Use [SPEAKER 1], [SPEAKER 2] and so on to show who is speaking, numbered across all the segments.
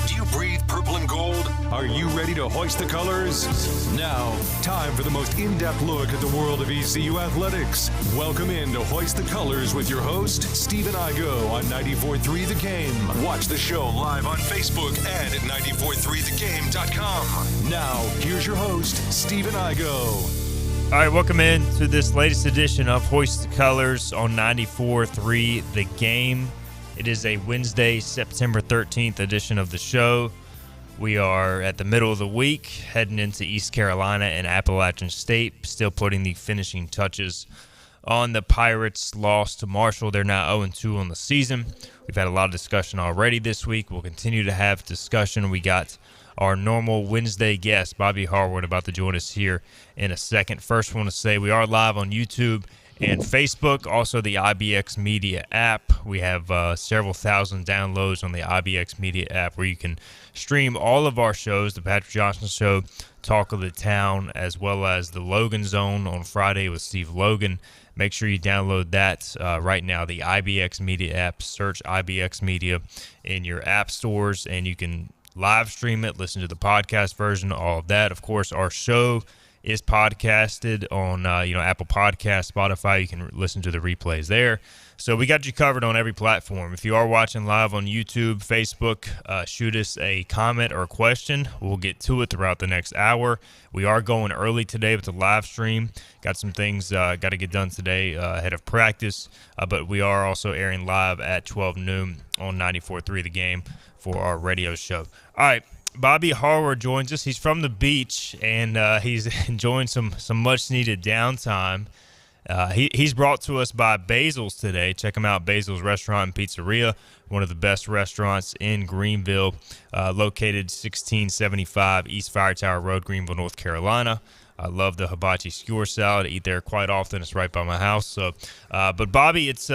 [SPEAKER 1] Do you breathe purple and gold? Are you ready to hoist the colors? Now, time for the most in-depth look at the world of ECU athletics. Welcome in to Hoist the Colors with your host, Stephen Igoe on 94.3 The Game. Watch the show live on Facebook and at 943thegame.com. Now, here's your host, Stephen Igoe.
[SPEAKER 2] All right, welcome in to this latest edition of Hoist the Colors on 94.3 The Game. It is a Wednesday, September 13th edition of the show. We are at the middle of the week, heading into East Carolina and Appalachian State, still putting the finishing touches on the Pirates' loss to Marshall. They're now 0-2 on the season. We've had a lot of discussion already this week. We'll continue to have discussion. We got our normal Wednesday guest, Bobby Harward, about to join us here in a second. First, I want to say we are live on YouTube and Facebook, also the IBX Media app. We have several thousand downloads on the IBX Media app where you can stream all of our shows, the Patrick Johnson Show, Talk of the Town, as well as the Logan Zone on Friday with Steve Logan. Make sure you download that right now, the IBX Media app. Search IBX Media in your app stores, and you can live stream it, listen to the podcast version, all of that. Of course, our show is podcasted on Apple Podcasts, Spotify. You can listen to the replays there. So we got you covered on every platform. If you are watching live on YouTube, Facebook, shoot us a comment or a question. We'll get to it throughout the next hour. We are going early today with the live stream. Got some things got to get done today ahead of practice, but we are also airing live at 12 noon on 94.3 The Game for our radio show. All right. Bobby Harward joins us. He's from the beach, and he's enjoying some much-needed downtime. He's brought to us by Basil's today. Check him out, Basil's Restaurant and Pizzeria, one of the best restaurants in Greenville, located 1675 East Fire Tower Road, Greenville, North Carolina. I love the hibachi skewer salad. I eat there quite often. It's right by my house. So, but Bobby, it's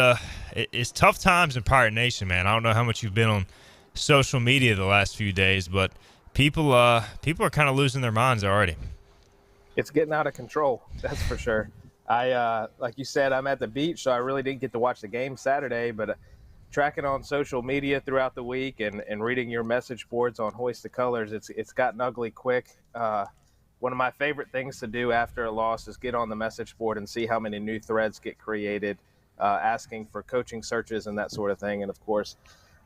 [SPEAKER 2] tough times in Pirate Nation, man. I don't know how much you've been on social media the last few days, but people are kind of losing their minds already.
[SPEAKER 3] It's getting out of control, that's for sure. I like you said, I'm at the beach, so I really didn't get to watch the game Saturday, but tracking on social media throughout the week and reading your message boards on Hoist the Colors, it's gotten ugly quick. One of my favorite things to do after a loss is get on the message board and see how many new threads get created, asking for coaching searches and that sort of thing. And of course,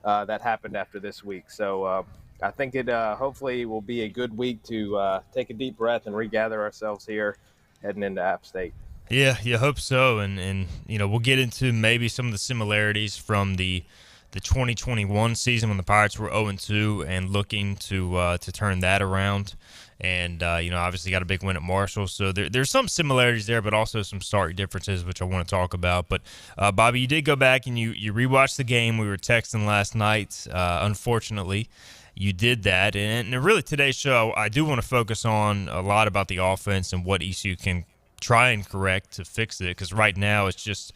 [SPEAKER 3] that happened after this week. So I think it hopefully will be a good week to take a deep breath and regather ourselves here heading into App State.
[SPEAKER 2] Yeah, you hope so. And we'll get into maybe some of the similarities from the 2021 season when the Pirates were 0-2 and looking to turn that around. And, obviously got a big win at Marshall. So there's some similarities there, but also some stark differences, which I want to talk about. But, Bobby, you did go back and you rewatched the game. We were texting last night. Unfortunately, you did that. And really today's show, I do want to focus on a lot about the offense and what ECU can try and correct to fix it. Because right now it's just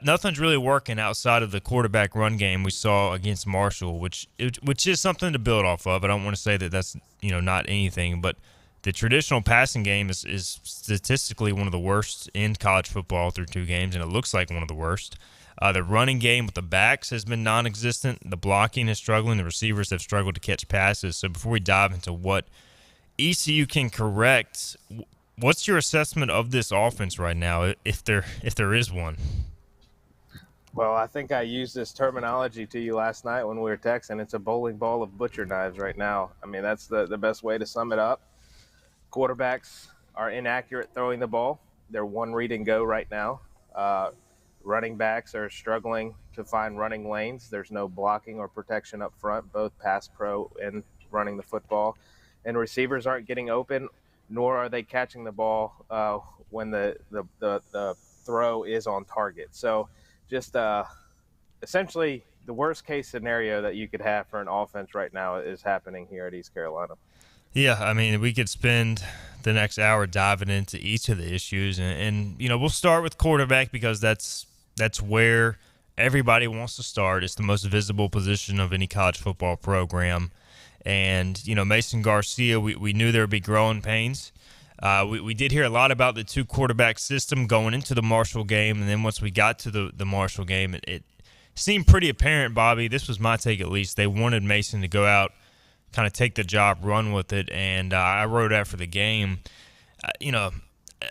[SPEAKER 2] nothing's really working outside of the quarterback run game we saw against Marshall, which is something to build off of. I don't want to say that that's not anything, but the traditional passing game is statistically one of the worst in college football through two games, and it looks like one of the worst. The running game with the backs has been non-existent. The blocking is struggling. The receivers have struggled to catch passes. So before we dive into what ECU can correct, what's your assessment of this offense right now, if there is one?
[SPEAKER 3] Well, I think I used this terminology to you last night when we were texting. It's a bowling ball of butcher knives right now. I mean, that's the best way to sum it up. Quarterbacks are inaccurate throwing the ball. They're one read and go right now. Running backs are struggling to find running lanes. There's no blocking or protection up front, both pass pro and running the football. And receivers aren't getting open, nor are they catching the ball when the throw is on target. So just essentially the worst case scenario that you could have for an offense right now is happening here at East Carolina.
[SPEAKER 2] Yeah, I mean, we could spend the next hour diving into each of the issues, and we'll start with quarterback because that's where everybody wants to start. It's the most visible position of any college football program. And, Mason Garcia, we knew there would be growing pains. We did hear a lot about the two quarterback system going into the Marshall game, and then once we got to the Marshall game, it seemed pretty apparent, Bobby. This was my take at least. They wanted Mason to go out kind of take the job, run with it. And I wrote after the game,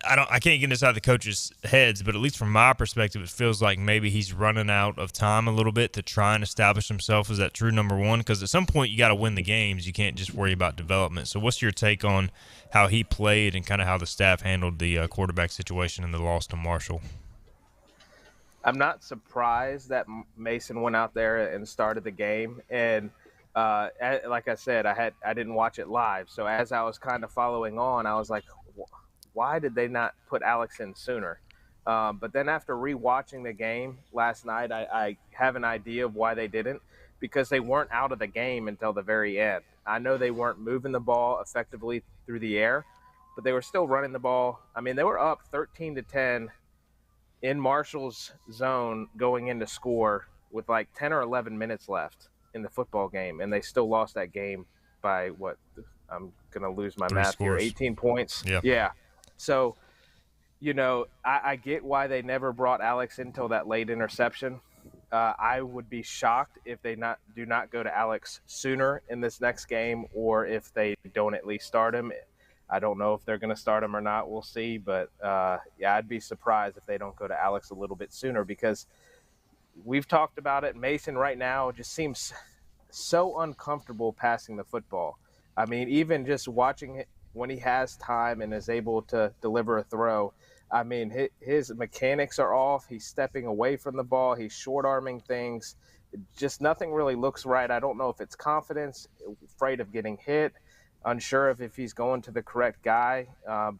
[SPEAKER 2] I can't get inside the coaches' heads, but at least from my perspective, it feels like maybe he's running out of time a little bit to try and establish himself as that true number one. Because at some point you got to win the games. You can't just worry about development. So what's your take on how he played and kind of how the staff handled the quarterback situation in the loss to Marshall?
[SPEAKER 3] I'm not surprised that Mason went out there and started the game. And like I said, I didn't watch it live. So as I was kind of following on, I was like, why did they not put Alex in sooner? But then after rewatching the game last night, I have an idea of why they didn't, because they weren't out of the game until the very end. I know they weren't moving the ball effectively through the air, but they were still running the ball. I mean, they were up 13-10 in Marshall's zone going into score with like 10 or 11 minutes left in the football game, and they still lost that game by what? I'm going to lose my math here. 18 points. Yeah. So, I get why they never brought Alex in until that late interception. I would be shocked if they do not go to Alex sooner in this next game, or if they don't at least start him. I don't know if they're going to start him or not. We'll see. But, I'd be surprised if they don't go to Alex a little bit sooner, because we've talked about it. Mason right now just seems so uncomfortable passing the football. I mean, even just watching it when he has time and is able to deliver a throw, I mean, his mechanics are off. He's stepping away from the ball. He's short-arming things. Just nothing really looks right. I don't know if it's confidence, afraid of getting hit, unsure if he's going to the correct guy,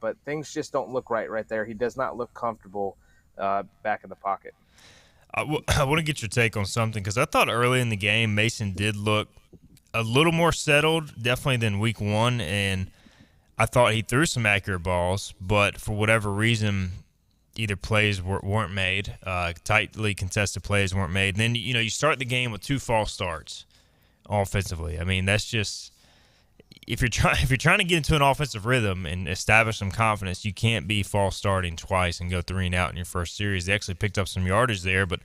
[SPEAKER 3] but things just don't look right there. He does not look comfortable back in the pocket.
[SPEAKER 2] I want to get your take on something, because I thought early in the game Mason did look a little more settled, definitely than week one, and I thought he threw some accurate balls, but for whatever reason, either plays weren't made, tightly contested plays weren't made. And then, you start the game with 2 false starts offensively. I mean, that's just – if you're trying to get into an offensive rhythm and establish some confidence, you can't be false starting twice and go 3 and out in your first series. They actually picked up some yardage there, but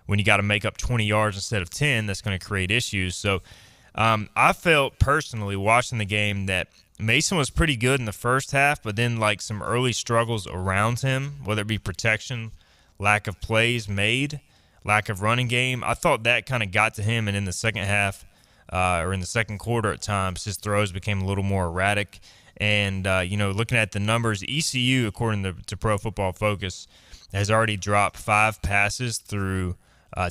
[SPEAKER 2] when you got to make up 20 yards instead of 10, that's going to create issues. So I felt personally watching the game that Mason was pretty good in the first half, but then like some early struggles around him, whether it be protection, lack of plays made, lack of running game. I thought that kind of got to him, and in the second half or in the second quarter at times, his throws became a little more erratic. And, looking at the numbers, ECU, according to Pro Football Focus, has already dropped 5 passes through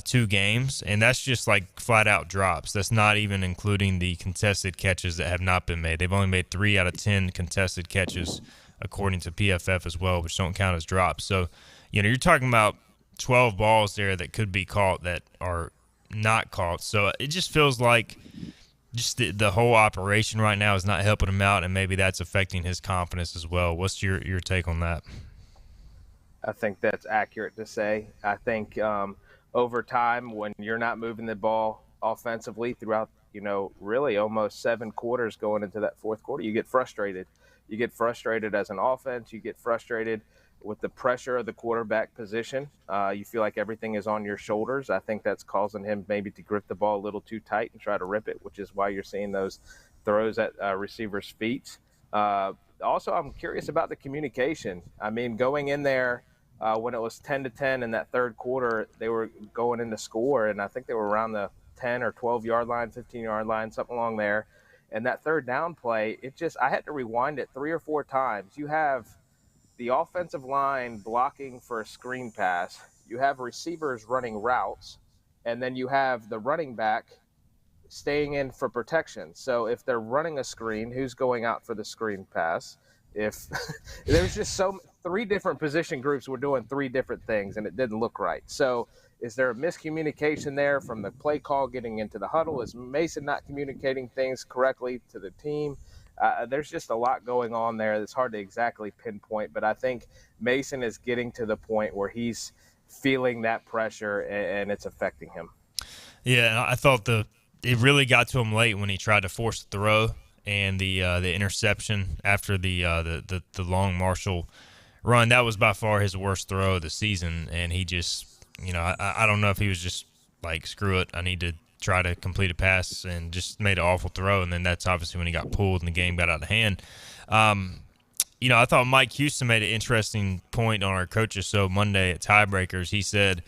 [SPEAKER 2] 2 games, and that's just like flat-out drops. That's not even including the contested catches that have not been made. They've only made 3 out of 10 contested catches, according to PFF as well, which don't count as drops. So, you're talking about 12 balls there that could be caught that are not caught. So it just feels like just the whole operation right now is not helping him out, and maybe that's affecting his confidence as well. What's your take on that?
[SPEAKER 3] I think that's accurate to say. I think over time, when you're not moving the ball offensively throughout, really almost 7 quarters going into that fourth quarter, you get frustrated. You get frustrated as an offense. You get frustrated with the pressure of the quarterback position. You feel like everything is on your shoulders. I think that's causing him maybe to grip the ball a little too tight and try to rip it, which is why you're seeing those throws at receivers' feet. Also, I'm curious about the communication. I mean, going in there, when it was 10-10 in that third quarter, they were going in to score, and I think they were around the 10 or 12-yard line, 15-yard line, something along there. And that third down play, I had to rewind it 3 or 4 times. You have the offensive line blocking for a screen pass. You have receivers running routes, and then you have the running back staying in for protection. So if they're running a screen, who's going out for the screen pass? If there's just 3 different position groups were doing 3 different things, and it didn't look right. So is there a miscommunication there from the play call getting into the huddle? Is Mason not communicating things correctly to the team? There's just a lot going on there that's hard to exactly pinpoint, but I think Mason is getting to the point where he's feeling that pressure and it's affecting him.
[SPEAKER 2] Yeah, I thought it really got to him late when he tried to force the throw and the interception after the long Marshall run. That was by far his worst throw of the season, and he just, I don't know if he was just like, screw it, I need to try to complete a pass and just made an awful throw. And then that's obviously when he got pulled and the game got out of hand. I thought Mike Houston made an interesting point on our coaches show Monday at Tiebreakers. He said,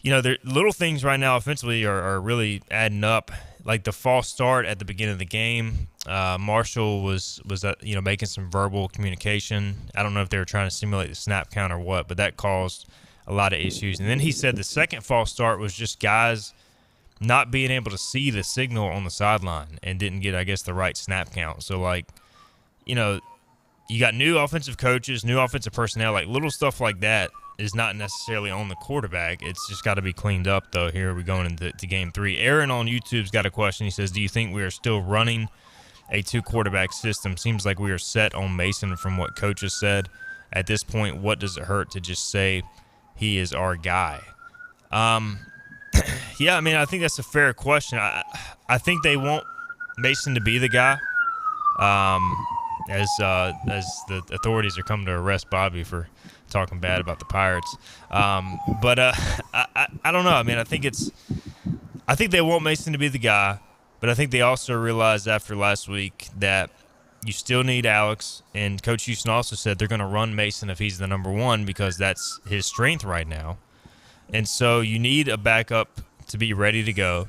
[SPEAKER 2] the little things right now offensively are really adding up. Like the false start at the beginning of the game, Marshall was making some verbal communication. I don't know if they were trying to simulate the snap count or what, but that caused a lot of issues. And then he said the second false start was just guys not being able to see the signal on the sideline and didn't get, I guess, the right snap count. So, you got new offensive coaches, new offensive personnel, like little stuff like that is not necessarily on the quarterback. It's just got to be cleaned up, though. Here we're going into Game 3. Aaron on YouTube's got a question. He says, do you think we are still running a two-quarterback system? Seems like we are set on Mason from what coaches said. At this point, what does it hurt to just say he is our guy? Yeah, I think that's a fair question. I think they want Mason to be the guy. As the authorities are coming to arrest Bobby for talking bad about the Pirates. But I don't know. I think they want Mason to be the guy, but I think they also realized after last week that you still need Alex, and Coach Houston also said they're going to run Mason if he's the number one because that's his strength right now. And so you need a backup to be ready to go.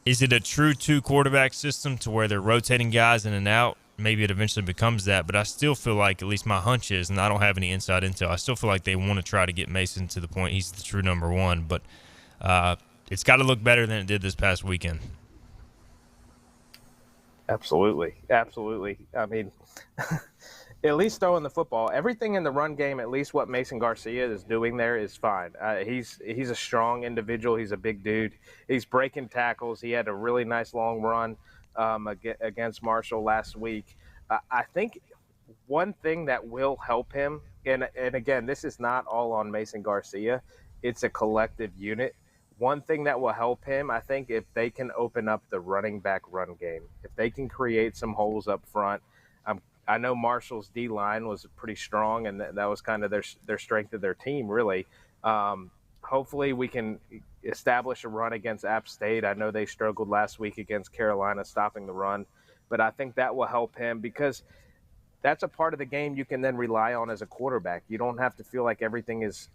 [SPEAKER 2] Is it a true two-quarterback system to where they're rotating guys in and out? Maybe it eventually becomes that, but I still feel like, at least my hunch is, and I don't have any inside intel, I still feel like they want to try to get Mason to the point he's the true number one, but it's got to look better than it did this past weekend.
[SPEAKER 3] Absolutely. At least throwing the football, everything in the run game, at least what Mason Garcia is doing there is fine. He's a strong individual. He's a big dude. He's breaking tackles. He had a really nice long run against Marshall last week. I think one thing that will help him, and again, this is not all on Mason Garcia, it's a collective unit. One thing that will help him, I think, if they can open up the running back run game, if they can create some holes up front. I know Marshall's D-line was pretty strong, and that was kind of their strength of their team, really. Hopefully we can establish a run against App State. I know they struggled last week against Carolina stopping the run, but I think that will help him because that's a part of the game you can then rely on as a quarterback. You don't have to feel like everything is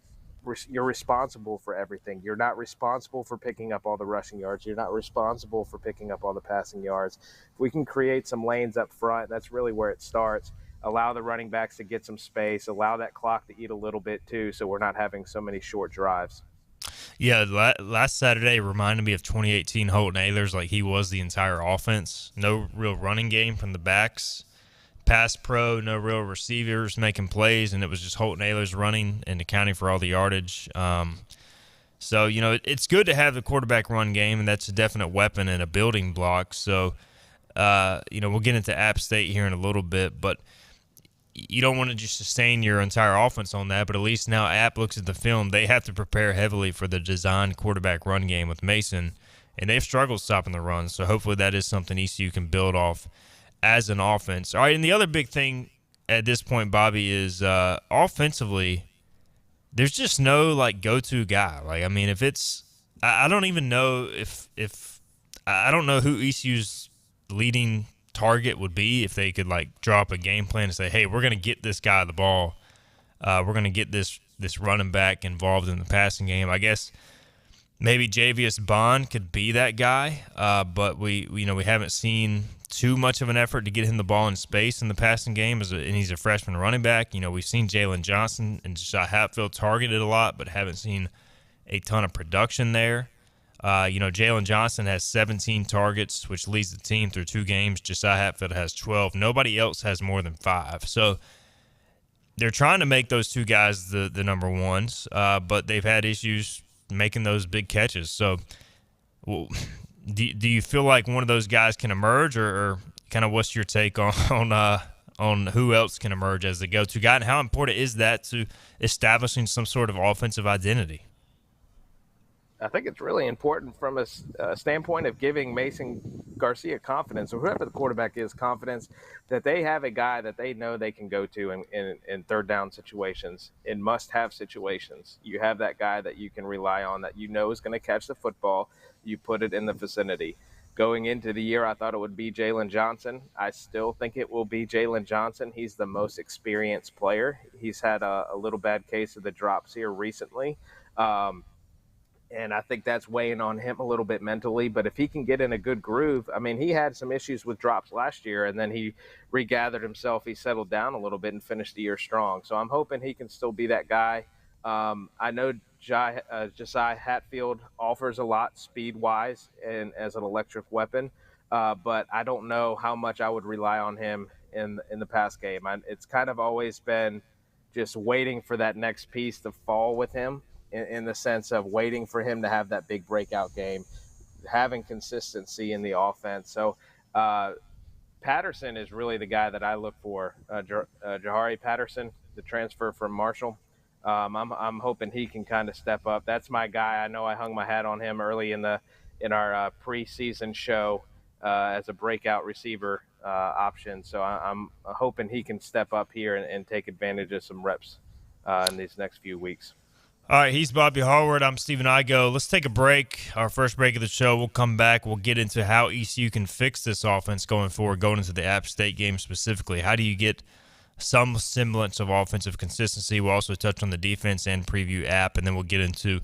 [SPEAKER 3] you're responsible for everything. You're not responsible for picking up all the rushing yards. You're not responsible for picking up all the passing yards. If we can create some lanes up front, that's really where it starts. Allow the running backs to get some space, allow that clock to eat a little bit too, so we're not having so many short drives.
[SPEAKER 2] Yeah, last Saturday reminded me of 2018 Holton Ahlers, like he was the entire offense. No real running game from the backs. Pass pro, no real receivers making plays, and it was just Holton Ahlers running and accounting for all the yardage. So, it's good to have the quarterback run game, and that's a definite weapon and a building block. So, we'll get into App State here in a little bit, but you don't want to just sustain your entire offense on that, but at least now App looks at the film. They have to prepare heavily for the designed quarterback run game with Mason, and they've struggled stopping the run. So hopefully that is something ECU can build off as an offense. All right, and the other big thing at this point, Bobby, is offensively, there's just no, go-to guy. If it's – I don't even know if I don't know who ECU's leading target would be if they could, drop a game plan and say, hey, we're going to get this guy the ball. We're going to get this running back involved in the passing game. I guess maybe Javius Bond could be that guy, but we haven't seen – too much of an effort to get him the ball in space in the passing game, and he's a freshman running back. We've seen Jalen Johnson and Josiah Hatfield targeted a lot, but haven't seen a ton of production there. Jalen Johnson has 17 targets, which leads the team through 2 games. Josiah Hatfield has 12. Nobody else has more than 5. So they're trying to make those 2 guys the number ones, but they've had issues making those big catches. So, do you feel like one of those guys can emerge, or kind of what's your take on who else can emerge as the go-to guy, and how important is that to establishing some sort of offensive identity?
[SPEAKER 3] I think it's really important from a standpoint of giving Mason Garcia confidence, or whoever the quarterback is, confidence that they have a guy that they know they can go to in third down situations, in must-have situations. You have that guy that you can rely on, that you know is going to catch the football. You put it in the vicinity. Going into the year, I thought it would be Jalen Johnson. I still think it will be Jalen Johnson. He's the most experienced player. He's had a little bad case of the drops here recently. And I think that's weighing on him a little bit mentally. But if he can get in a good groove, I mean, he had some issues with drops last year, and then he regathered himself. He settled down a little bit and finished the year strong. So I'm hoping he can still be that guy. I know Josiah Hatfield offers a lot speed-wise and as an electric weapon, but I don't know how much I would rely on him in the pass game. It's kind of always been just waiting for that next piece to fall with him, in the sense of waiting for him to have that big breakout game, having consistency in the offense. So Patterson is really the guy that I look for, Jahari Patterson, the transfer from Marshall. I'm hoping he can kind of step up. That's my guy. I know I hung my hat on him early in our preseason show as a breakout receiver option. So I'm hoping he can step up here and take advantage of some reps in these next few weeks.
[SPEAKER 2] All right, he's Bobby Harward. I'm Stephen Igoe. Let's take a break, our first break of the show. We'll come back. We'll get into how ECU can fix this offense going forward, going into the App State game specifically. How do you get some semblance of offensive consistency? We'll also touch on the defense and preview App, and then we'll get into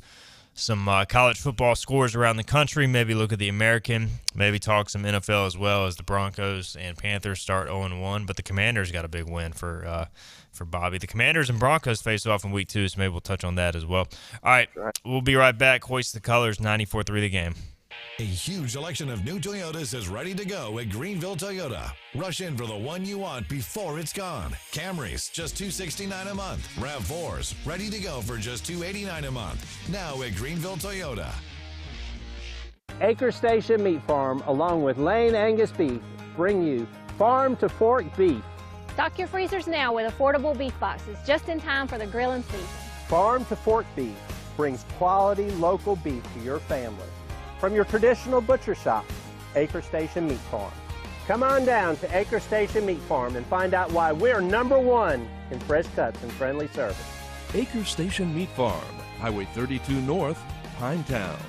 [SPEAKER 2] some college football scores around the country, maybe look at the American, maybe talk some NFL as well, as the Broncos and Panthers start 0-1. But the Commanders got a big win for Bobby. The Commanders and Broncos face off in week 2, so maybe we'll touch on that as well. All right, we'll be right back. Hoist the Colors, 94-3 the game.
[SPEAKER 4] A huge selection of new Toyotas is ready to go at Greenville Toyota. Rush in for the one you want before it's gone. Camrys, just $269 a month. RAV4s, ready to go for just $289 a month. Now at Greenville Toyota.
[SPEAKER 5] Acre Station Meat Farm, along with Lane Angus Beef, bring you farm to fork beef.
[SPEAKER 6] Stock your freezers now with affordable beef boxes, just in time for the grilling season.
[SPEAKER 5] Farm to fork beef brings quality local beef to your family. From your traditional butcher shop, Acre Station Meat Farm. Come on down to Acre Station Meat Farm and find out why we're #1 in fresh cuts and friendly service.
[SPEAKER 7] Acre Station Meat Farm, Highway 32 North, Pinetown.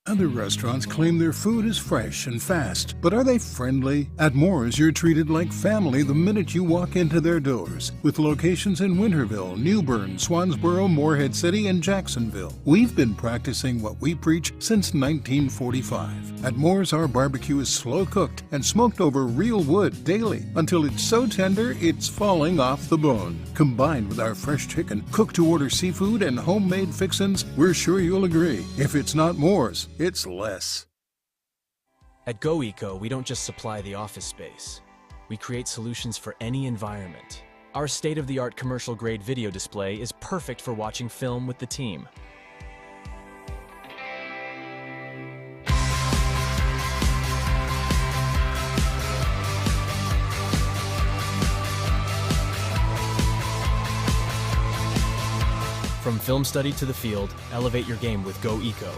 [SPEAKER 8] Other restaurants claim their food is fresh and fast, but are they friendly? At Moore's, you're treated like family the minute you walk into their doors. With locations in Winterville, New Bern, Swansboro, Morehead City, and Jacksonville. We've been practicing what we preach since 1945. At Moore's, our barbecue is slow cooked and smoked over real wood daily until it's so tender it's falling off the bone. Combined with our fresh chicken, cooked-to-order seafood, and homemade fixins, we're sure you'll agree. If it's not Moore's, it's less.
[SPEAKER 9] At GoEco, we don't just supply the office space. We create solutions for any environment. Our state-of-the-art commercial-grade video display is perfect for watching film with the team. From film study to the field, elevate your game with GoEco.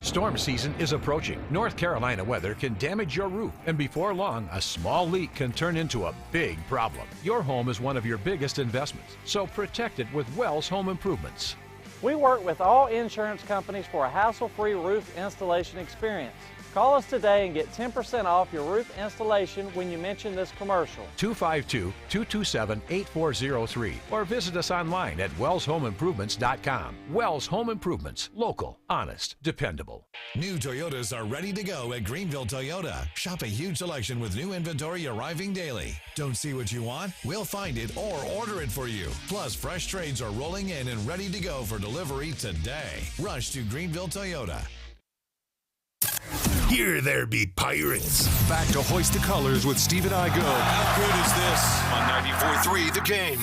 [SPEAKER 10] Storm season is approaching. North Carolina weather can damage your roof, and before long, a small leak can turn into a big problem. Your home is one of your biggest investments, so protect it with Wells Home Improvements.
[SPEAKER 11] We work with all insurance companies for a hassle-free roof installation experience. Call us today and get 10% off your roof installation when you mention this commercial.
[SPEAKER 10] 252-227-8403 or visit us online at wellshomeimprovements.com. Wells Home Improvements. Local, honest, dependable.
[SPEAKER 4] New Toyotas are ready to go at Greenville Toyota. Shop a huge selection with new inventory arriving daily. Don't see what you want? We'll find it or order it for you. Plus, fresh trades are rolling in and ready to go for delivery today. Rush to Greenville Toyota.
[SPEAKER 1] Here there be pirates. Back to Hoist the Colors with Steve and Igoe. How good is this? On 94.3 The Game.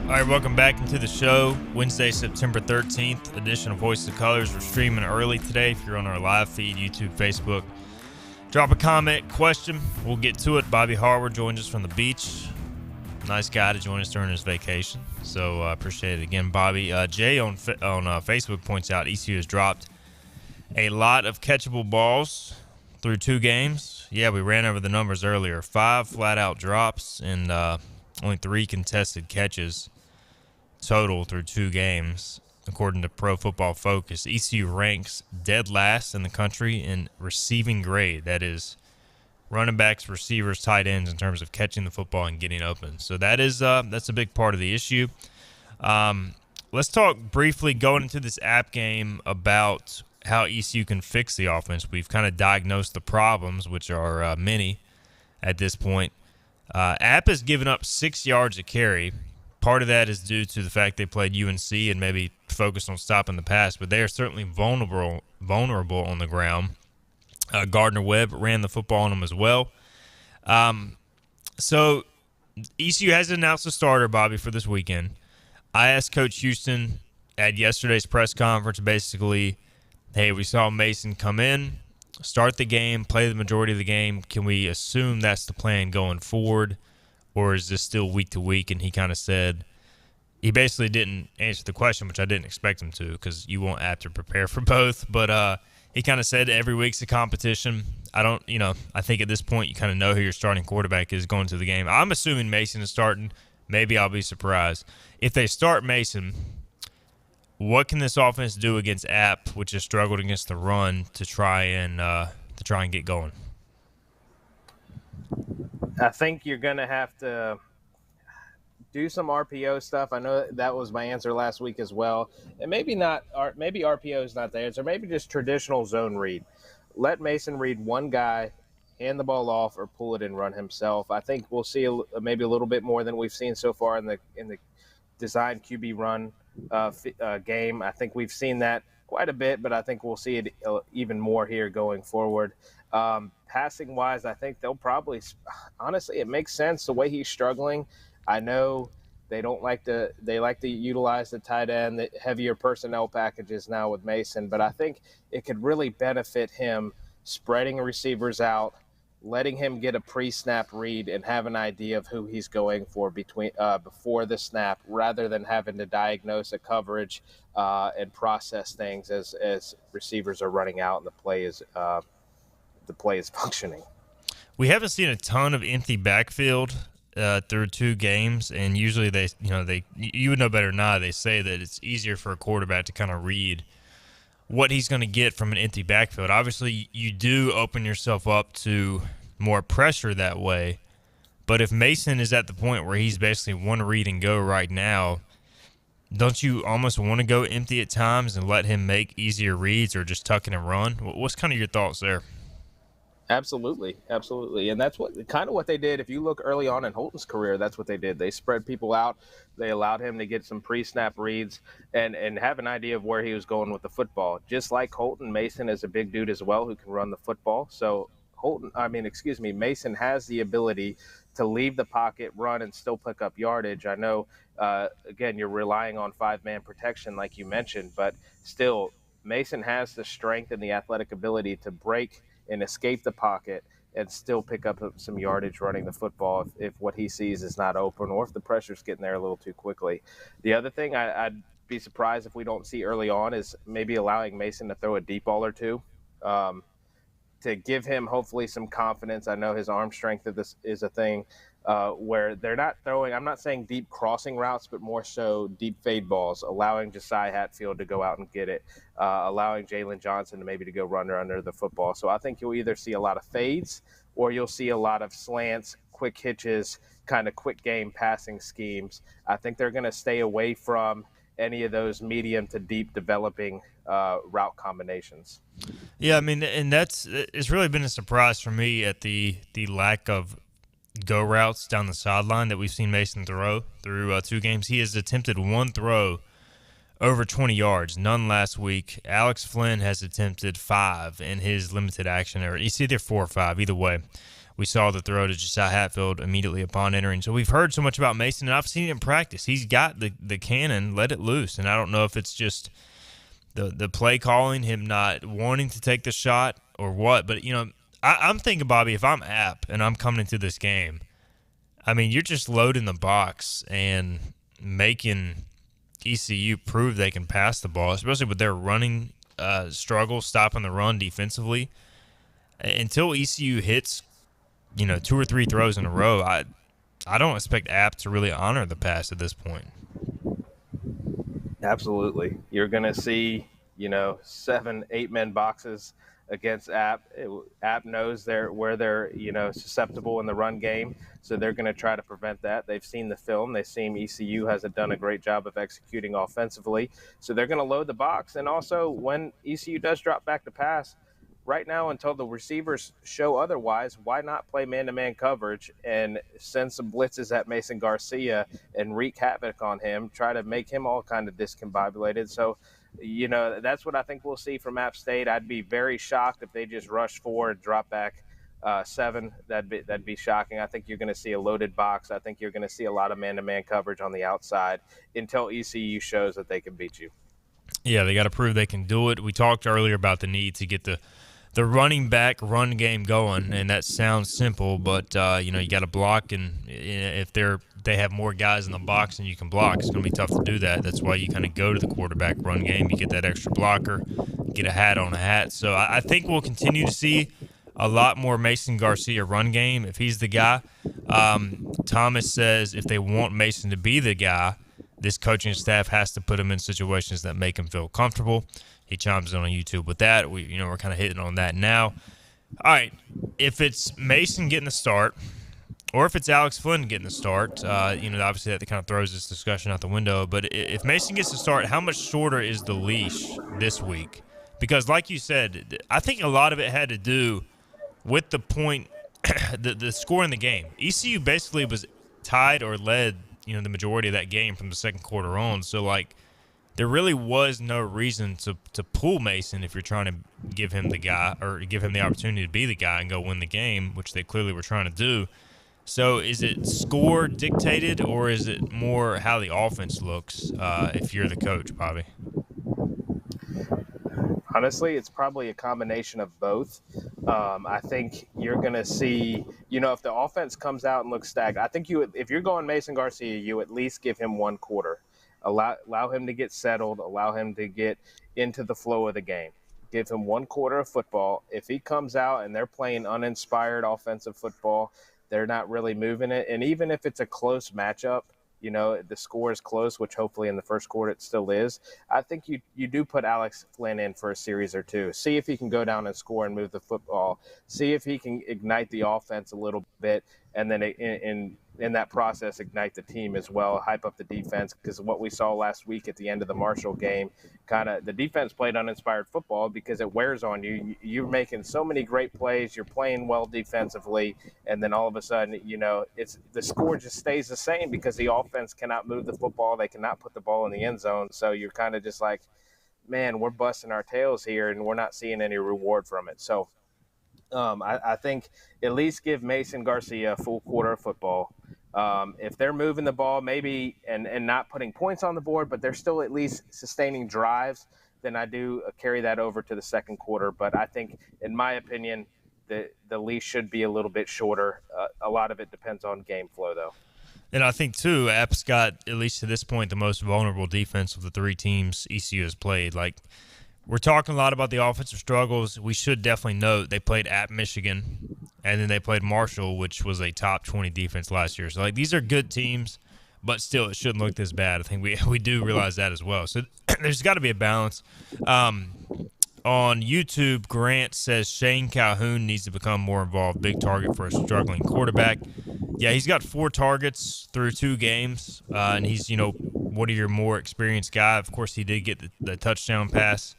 [SPEAKER 2] All right, welcome back into the show. Wednesday, September 13th edition of Hoist the Colors. We're streaming early today. If you're on our live feed, YouTube, Facebook, drop a comment, question. We'll get to it. Bobby Harward joins us from the beach. Nice guy to join us during his vacation. So I appreciate it again, Bobby. Jay on Facebook points out ECU has dropped a lot of catchable balls through 2 games. Yeah, we ran over the numbers earlier. 5 flat-out drops and only 3 contested catches total through 2 games, according to Pro Football Focus. ECU ranks dead last in the country in receiving grade. That is running backs, receivers, tight ends in terms of catching the football and getting open. So that's a big part of the issue. Let's talk briefly going into this app game about how ECU can fix the offense. We've kind of diagnosed the problems, which are many at this point. App has given up 6 yards a carry. Part of that is due to the fact they played UNC and maybe focused on stopping the pass, but they are certainly vulnerable on the ground. Gardner Webb ran the football on them as well. So ECU has announced a starter, Bobby, for this weekend. I asked Coach Houston at yesterday's press conference, basically, hey, we saw Mason come in, start the game, play the majority of the game. Can we assume that's the plan going forward, or is this still week to week? And he kind of said he basically didn't answer the question, which I didn't expect him to because you won't have to prepare for both. But he kind of said every week's a competition. I think at this point you kind of know who your starting quarterback is going to the game. I'm assuming Mason is starting. Maybe I'll be surprised. If they start Mason, what can this offense do against App, which has struggled against the run, to try and get going?
[SPEAKER 3] I think you're going to have to do some RPO stuff. I know that was my answer last week as well. And maybe not. Maybe RPO is not the answer. Maybe just traditional zone read. Let Mason read one guy, hand the ball off, or pull it and run himself. I think we'll see maybe a little bit more than we've seen so far in the design QB run game. I think we've seen that quite a bit, but I think we'll see it even more here going forward. Passing wise, I think they'll probably, honestly, it makes sense the way he's struggling. I know they like to utilize the tight end, the heavier personnel packages now with Mason, but I think it could really benefit him spreading receivers out, letting him get a pre-snap read and have an idea of who he's going for before the snap, rather than having to diagnose a coverage and process things as receivers are running out and the play is functioning.
[SPEAKER 2] We haven't seen a ton of empty backfield through 2 games, and usually you would know better than I. They say that it's easier for a quarterback to kind of read what he's going to get from an empty backfield. Obviously, you do open yourself up to more pressure that way, but if Mason is at the point where he's basically one read and go right now, don't you almost want to go empty at times and let him make easier reads, or just tuck it and run? What's kind of your thoughts there?
[SPEAKER 3] Absolutely. And that's what they did. If you look early on in Holton's career, that's what they did. They spread people out. They allowed him to get some pre-snap reads and have an idea of where he was going with the football. Just like Holton, Mason is a big dude as well who can run the football. So Mason has the ability to leave the pocket, run, and still pick up yardage. I know, again, you're relying on 5-man protection like you mentioned, but still Mason has the strength and the athletic ability to break and escape the pocket and still pick up some yardage running the football if what he sees is not open, or if the pressure's getting there a little too quickly. The other thing I'd be surprised if we don't see early on is maybe allowing Mason to throw a deep ball or two to give him hopefully some confidence. I know his arm strength is a thing where they're not throwing, I'm not saying deep crossing routes, but more so deep fade balls, allowing Josiah Hatfield to go out and get it, allowing Jalen Johnson to maybe go run under the football. So I think you'll either see a lot of fades or you'll see a lot of slants, quick hitches, kind of quick game passing schemes. I think they're going to stay away from any of those medium to deep developing route combinations.
[SPEAKER 2] Yeah, I mean, and it's really been a surprise for me at the lack of go routes down the sideline that we've seen Mason throw through 2 games. He has attempted 1 throw over 20 yards, none last week. Alex Flynn has attempted 5 in his limited action, or it's either 4 or 5, either way. We saw the throw to Josiah Hatfield immediately upon entering. So we've heard so much about Mason, and I've seen it in practice. He's got the cannon, let it loose, and I don't know if it's just the play calling, him not wanting to take the shot or what. But, I'm thinking, Bobby, if I'm App and I'm coming into this game, I mean, you're just loading the box and making ECU prove they can pass the ball, especially with their running struggle, stopping the run defensively. Until ECU hits, 2 or 3 throws in a row, I don't expect App to really honor the pass at this point.
[SPEAKER 3] Absolutely. You're going to see, 7, 8-man boxes against App. App knows where they're, susceptible in the run game, so they're going to try to prevent that. They've seen the film. They've seen ECU hasn't done a great job of executing offensively, so they're going to load the box. And also, when ECU does drop back to pass, right now, until the receivers show otherwise, why not play man-to-man coverage and send some blitzes at Mason Garcia and wreak havoc on him, try to make him all kind of discombobulated. So, that's what I think we'll see from App State. I'd be very shocked if they just rush 4 and drop back 7. That'd be shocking. I think you're going to see a loaded box. I think you're going to see a lot of man-to-man coverage on the outside until ECU shows that they can beat you.
[SPEAKER 2] Yeah, they got to prove they can do it. We talked earlier about the need to get the running back run game going, and that sounds simple, but you got to block, and if they have more guys in the box than you can block, it's going to be tough to do that. That's why you kind of go to the quarterback run game. You get that extra blocker, get a hat on a hat. So I think we'll continue to see a lot more Mason Garcia run game if he's the guy. Thomas says if they want Mason to be the guy, this coaching staff has to put him in situations that make him feel comfortable. He chimes in on YouTube with that. We're kind of hitting on that now. All right, if it's Mason getting the start, or if it's Alex Flynn getting the start, obviously that kind of throws this discussion out the window. But if Mason gets the start, how much shorter is the leash this week? Because like you said, I think a lot of it had to do with the point, the score in the game. ECU basically was tied or led, the majority of that game from the second quarter on. So, there really was no reason to pull Mason if you're trying to give him the guy or give him the opportunity to be the guy and go win the game, which they clearly were trying to do. So is it score dictated, or is it more how the offense looks if you're the coach, Bobby?
[SPEAKER 3] Honestly, it's probably a combination of both. I think you're going to see, if the offense comes out and looks stagnant, I think if you're going Mason Garcia, you at least give him 1 quarter. Allow him to get settled, allow him to get into the flow of the game. Give him 1 quarter of football. If he comes out and they're playing uninspired offensive football, they're not really moving it. And even if it's a close matchup, the score is close, which hopefully in the first quarter it still is. I think you do put Alex Flynn in for a series or 2. See if he can go down and score and move the football. See if he can ignite the offense a little bit, and then in that process ignite the team as well, hype up the defense, because what we saw last week at the end of the Marshall game, the defense played uninspired football because it wears on you. You're making so many great plays, you're playing well defensively, and then all of a sudden, the score just stays the same because the offense cannot move the football, they cannot put the ball in the end zone. So you're kind of just like, man, we're busting our tails here and we're not seeing any reward from it. So I think at least give Mason Garcia a full quarter of football. If they're moving the ball maybe and not putting points on the board, but they're still at least sustaining drives, then I do carry that over to the second quarter. But I think, in my opinion, the leash should be a little bit shorter. A lot of it depends on game flow, though.
[SPEAKER 2] And I think, too, App's got, at least to this point, the most vulnerable defense of the 3 teams ECU has played. We're talking a lot about the offensive struggles. We should definitely note they played at Michigan, and then they played Marshall, which was a top 20 defense last year. So, these are good teams, but still it shouldn't look this bad. I think we do realize that as well. So, there's got to be a balance. On YouTube, Grant says Shane Calhoun needs to become more involved. Big target for a struggling quarterback. Yeah, he's got 4 targets through 2 games, and he's, one of your more experienced guy. Of course, he did get the touchdown pass.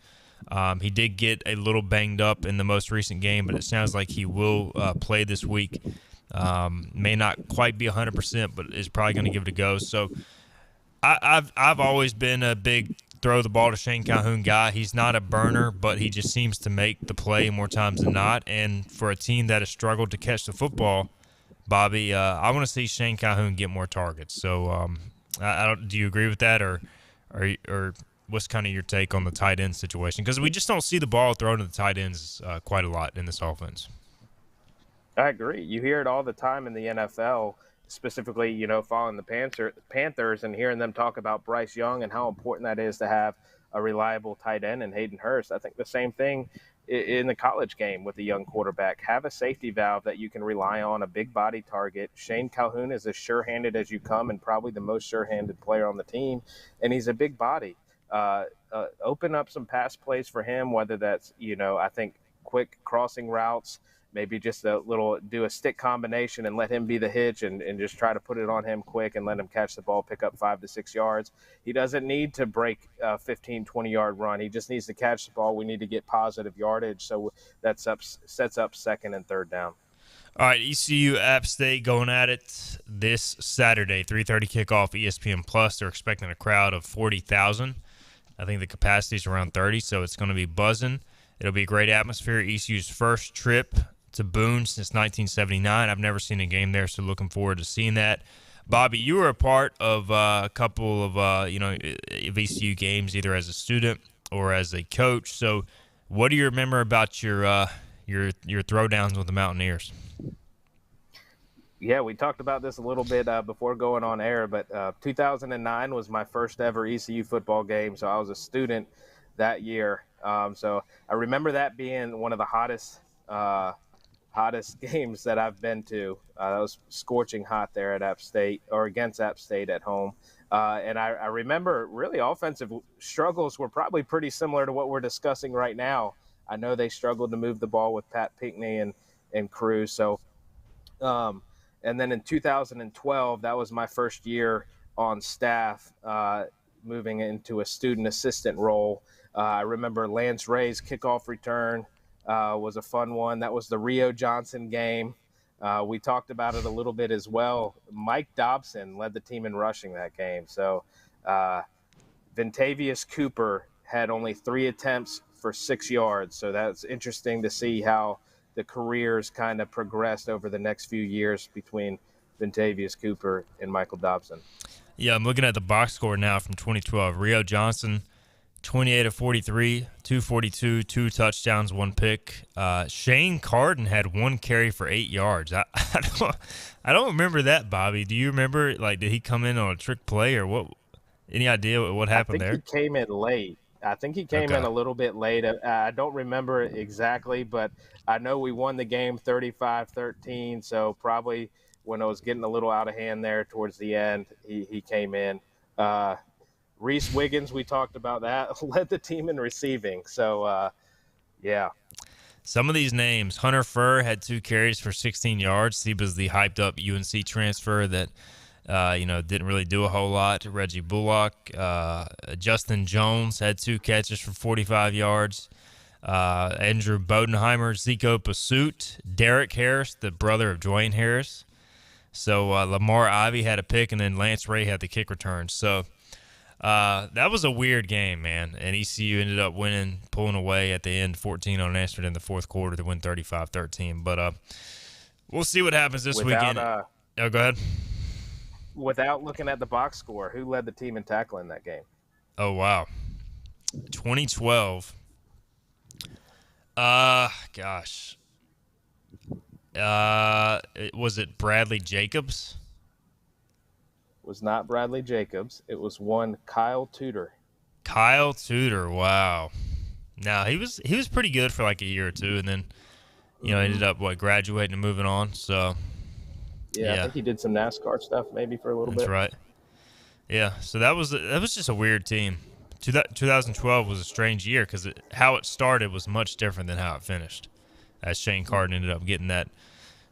[SPEAKER 2] He did get a little banged up in the most recent game, but it sounds like he will play this week. May not quite be 100%, but is probably going to give it a go. So I've always been a big throw the ball to Shane Calhoun guy. He's not a burner, but he just seems to make the play more times than not. And for a team that has struggled to catch the football, Bobby, I want to see Shane Calhoun get more targets. So I don't. Do you agree with that, or what's kind of your take on the tight end situation? Because we just don't see the ball thrown to the tight ends quite a lot in this offense.
[SPEAKER 3] I agree. You hear it all the time in the NFL, specifically, following the Panthers and hearing them talk about Bryce Young and how important that is to have a reliable tight end in Hayden Hurst. I think the same thing in the college game with a young quarterback. Have a safety valve that you can rely on, a big body target. Shane Calhoun is as sure-handed as you come and probably the most sure-handed player on the team, and he's a big body. Open up some pass plays for him, whether that's, I think quick crossing routes, maybe just do a stick combination and let him be the hitch and just try to put it on him quick and let him catch the ball, pick up 5 to 6 yards. He doesn't need to break a 15, 20-yard run. He just needs to catch the ball. We need to get positive yardage, so that sets up second and third down.
[SPEAKER 2] All right, ECU App State going at it this Saturday, 3:30 kickoff, ESPN Plus. They're expecting a crowd of 40,000. I think the capacity is around 30, so it's going to be buzzing. It'll be a great atmosphere. ECU's first trip to Boone since 1979. I've never seen a game there, so looking forward to seeing that. Bobby, you were a part of a couple of ECU games, either as a student or as a coach. So, what do you remember about your throwdowns with the Mountaineers?
[SPEAKER 3] Yeah, we talked about this a little bit before going on air, but 2009 was my first ever ECU football game, so I was a student that year. So I remember that being one of the hottest games that I've been to. It was scorching hot there at App State, or against App State at home. And I remember really offensive struggles were probably pretty similar to what we're discussing right now. I know they struggled to move the ball with Pat Pinckney and crew. So, and then in 2012, that was my first year on staff, moving into a student assistant role. I remember Lance Ray's kickoff return was a fun one. That was the Rio Johnson game. We talked about it a little bit as well. Mike Dobson led the team in rushing that game. So Vintavious Cooper had only 3 attempts for 6 yards. So that's interesting to see how the careers kind of progressed over the next few years between Vintavious Cooper and Michael Dobson.
[SPEAKER 2] Yeah, I'm looking at the box score now from 2012. Rio Johnson, 28 of 43, 242, 2 touchdowns, 1 pick. Shane Carden had 1 carry for 8 yards. I don't remember that, Bobby. Do you remember? Did he come in on a trick play or what? Any idea what happened there?
[SPEAKER 3] I think he came in late. I think he came in a little bit late. I don't remember it exactly, but I know we won the game 35-13. So probably when it was getting a little out of hand there towards the end, he came in. Reese Wiggins, we talked about that, led the team in receiving. So, yeah.
[SPEAKER 2] Some of these names, Hunter Furr had 2 carries for 16 yards. He was the hyped-up UNC transfer that, didn't really do a whole lot. Reggie Bullock. Justin Jones had 2 catches for 45 yards. Andrew Bodenheimer, Zico Pursuit, Derek Harris, the brother of Dwayne Harris. So Lamar Ivy had a pick, and then Lance Ray had the kick return. So that was a weird game, man. And ECU ended up winning, pulling away at the end, 14 unanswered in the fourth quarter to win 35-13. But we'll see what happens this weekend. Go ahead.
[SPEAKER 3] Without looking at the box score, who led the team in tackling that game?
[SPEAKER 2] Oh, wow. 2012. Gosh. Was it Bradley Jacobs?
[SPEAKER 3] Was not Bradley Jacobs. It was one Kyle Tudor.
[SPEAKER 2] Kyle Tudor, wow. Now he was pretty good for like a year or two, and then ended up graduating and moving on. So
[SPEAKER 3] yeah, I think he did some NASCAR stuff maybe for a little bit.
[SPEAKER 2] That's right. Yeah, so that was just a weird team. 2012 was a strange year because how it started was much different than how it finished. As Shane Carden ended up getting that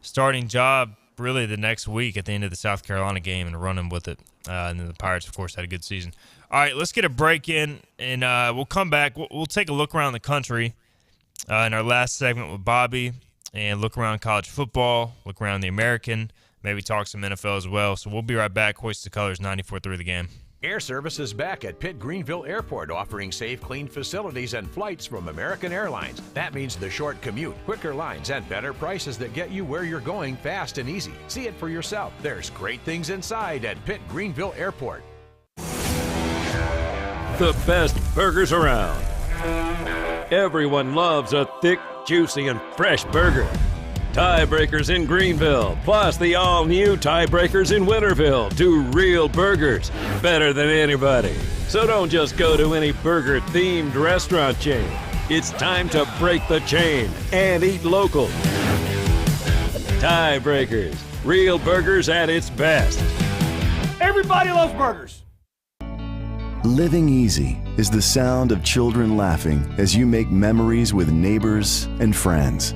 [SPEAKER 2] starting job really the next week at the end of the South Carolina game and running with it. And then the Pirates, of course, had a good season. All right, let's get a break in, and we'll come back. We'll take a look around the country in our last segment with Bobby and look around college football, look around the American, maybe talk some NFL as well. So we'll be right back. Hoist the Colors, 94.3 The Game.
[SPEAKER 10] Air Service is back at Pitt Greenville Airport, offering safe, clean facilities and flights from American Airlines. That means the short commute, quicker lines, and better prices that get you where you're going fast and easy. See it for yourself. There's great things inside at Pitt Greenville Airport.
[SPEAKER 12] The best burgers around. Everyone loves a thick, juicy, and fresh burger. Tiebreakers in Greenville, plus the all-new Tiebreakers in Winterville. Do real burgers better than anybody. So don't just go to any burger-themed restaurant chain. It's time to break the chain and eat local. Tiebreakers, real burgers at its best.
[SPEAKER 13] Everybody loves burgers.
[SPEAKER 14] Living easy is the sound of children laughing as you make memories with neighbors and friends.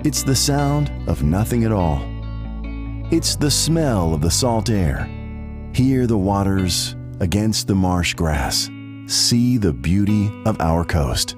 [SPEAKER 14] It's the sound of nothing at all. It's the smell of the salt air. Hear the waters against the marsh grass. See the beauty of our coast.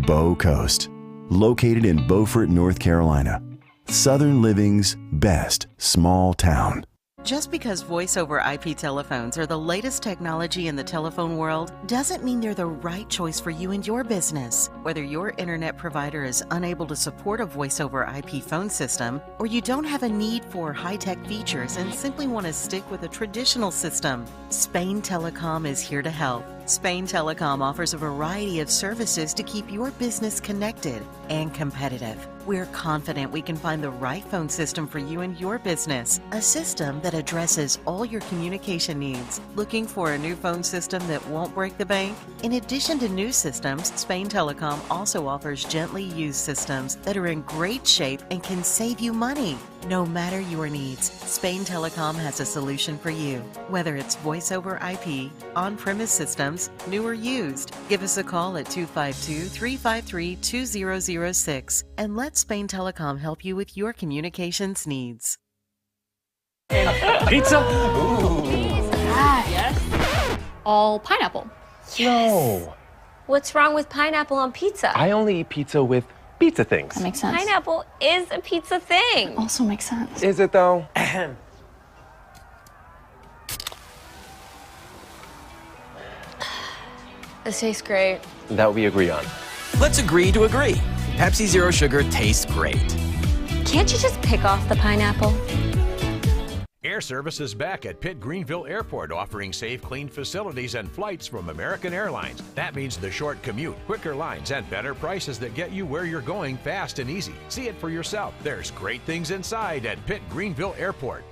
[SPEAKER 14] Bow Coast, located in Beaufort, North Carolina. Southern Living's best small town.
[SPEAKER 15] Just because voice-over IP telephones are the latest technology in the telephone world doesn't mean they're the right choice for you and your business. Whether your internet provider is unable to support a voice-over IP phone system, or you don't have a need for high-tech features and simply want to stick with a traditional system, Spain Telecom is here to help. Spain Telecom offers a variety of services to keep your business connected and competitive. We're confident we can find the right phone system for you and your business, a system that addresses all your communication needs. Looking for a new phone system that won't break the bank? In addition to new systems, Spain Telecom also offers gently used systems that are in great shape and can save you money. No matter your needs, Spain Telecom has a solution for you. Whether it's voice over IP, on-premise systems, new or used, give us a call at 252-353-2006 and let Spain Telecom help you with your communications needs.
[SPEAKER 13] Pizza?
[SPEAKER 16] Yes. All pineapple.
[SPEAKER 17] No.
[SPEAKER 16] What's wrong with pineapple on pizza?
[SPEAKER 17] I only eat pizza with pizza things.
[SPEAKER 16] That makes sense. Pineapple is a pizza thing.
[SPEAKER 17] Also makes sense. Is it though?
[SPEAKER 16] This tastes great.
[SPEAKER 17] That we agree on.
[SPEAKER 18] Let's agree to agree. Pepsi Zero Sugar tastes great.
[SPEAKER 16] Can't you just pick off the pineapple?
[SPEAKER 10] Air Service is back at Pitt Greenville Airport, offering safe, clean facilities and flights from American Airlines. That means the short commute, quicker lines, and better prices that get you where you're going fast and easy. See it for yourself. There's great things inside at Pitt Greenville Airport.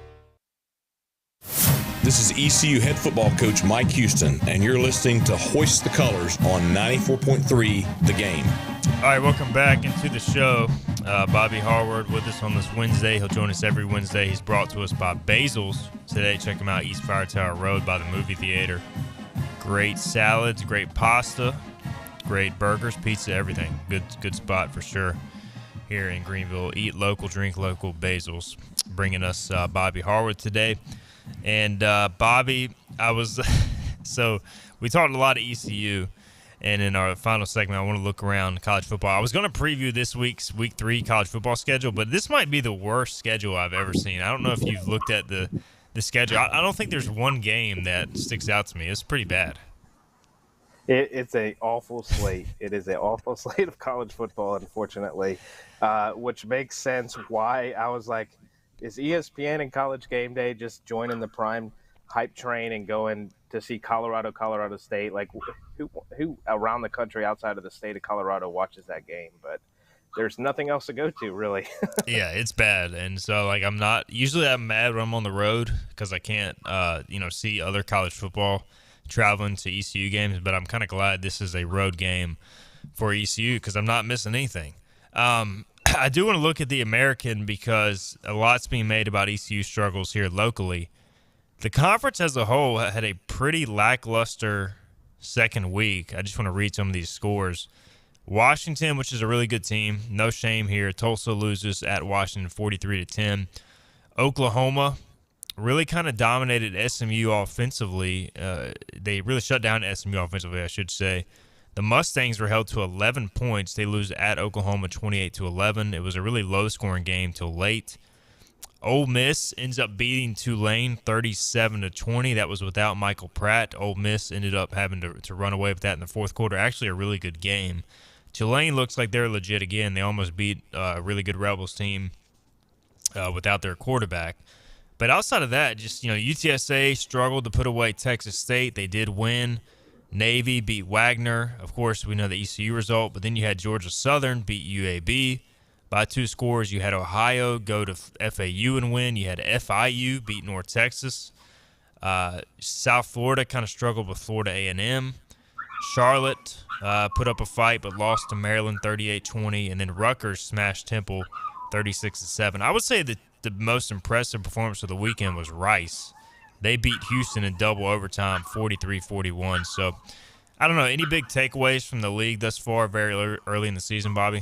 [SPEAKER 19] This is ECU head football coach Mike Houston, and you're listening to Hoist the Colors on 94.3 The Game.
[SPEAKER 2] All right, welcome back into the show. Bobby Harward with us on this Wednesday. He'll join us every Wednesday. He's brought to us by Basil's. Today, check him out, East Fire Tower Road by the movie theater. Great salads, great pasta, great burgers, pizza, everything. Good spot for sure here in Greenville. Eat local, drink local, Basil's. Bringing us Bobby Harward today. And Bobby, so we talked a lot of ECU. And in our final segment, I want to look around college football. I was going to preview this week's Week 3 college football schedule, but this might be the worst schedule I've ever seen. I don't know if you've looked at the schedule. I don't think there's one game that sticks out to me. It's pretty bad.
[SPEAKER 3] It's an awful slate. It is an awful slate of college football, unfortunately, which makes sense why I was like, is ESPN and College Game Day just joining the prime hype train and going to see Colorado State? Like, who around the country outside of the state of Colorado watches that game? But there's nothing else to go to, really.
[SPEAKER 2] Yeah, it's bad. And so, like, I'm mad when I'm on the road because I can't, see other college football traveling to ECU games. But I'm kind of glad this is a road game for ECU because I'm not missing anything. I do want to look at the American because a lot's being made about ECU struggles here locally. The conference as a whole had a pretty lackluster second week. I just want to read some of these scores. Washington, which is a really good team, no shame here. Tulsa loses at Washington 43-10. Oklahoma really kind of dominated SMU offensively. They really shut down SMU offensively, I should say. The Mustangs were held to 11 points. They lose at Oklahoma 28-11. It was a really low-scoring game till late. Ole Miss ends up beating Tulane 37-20. That was without Michael Pratt. Ole Miss ended up having to run away with that in the fourth quarter. Actually, a really good game. Tulane looks like they're legit again. They almost beat a really good Rebels team without their quarterback. But outside of that, just, UTSA struggled to put away Texas State. They did win. Navy beat Wagner. Of course, we know the ECU result. But then you had Georgia Southern beat UAB by 2 scores. You had Ohio go to FAU and win. You had FIU beat North Texas. South Florida kind of struggled with Florida A&M. Charlotte put up a fight but lost to Maryland 38-20. And then Rutgers smashed Temple 36-7. I would say that the most impressive performance of the weekend was Rice. They beat Houston in double overtime 43-41. So, I don't know. Any big takeaways from the league thus far very early in the season, Bobby?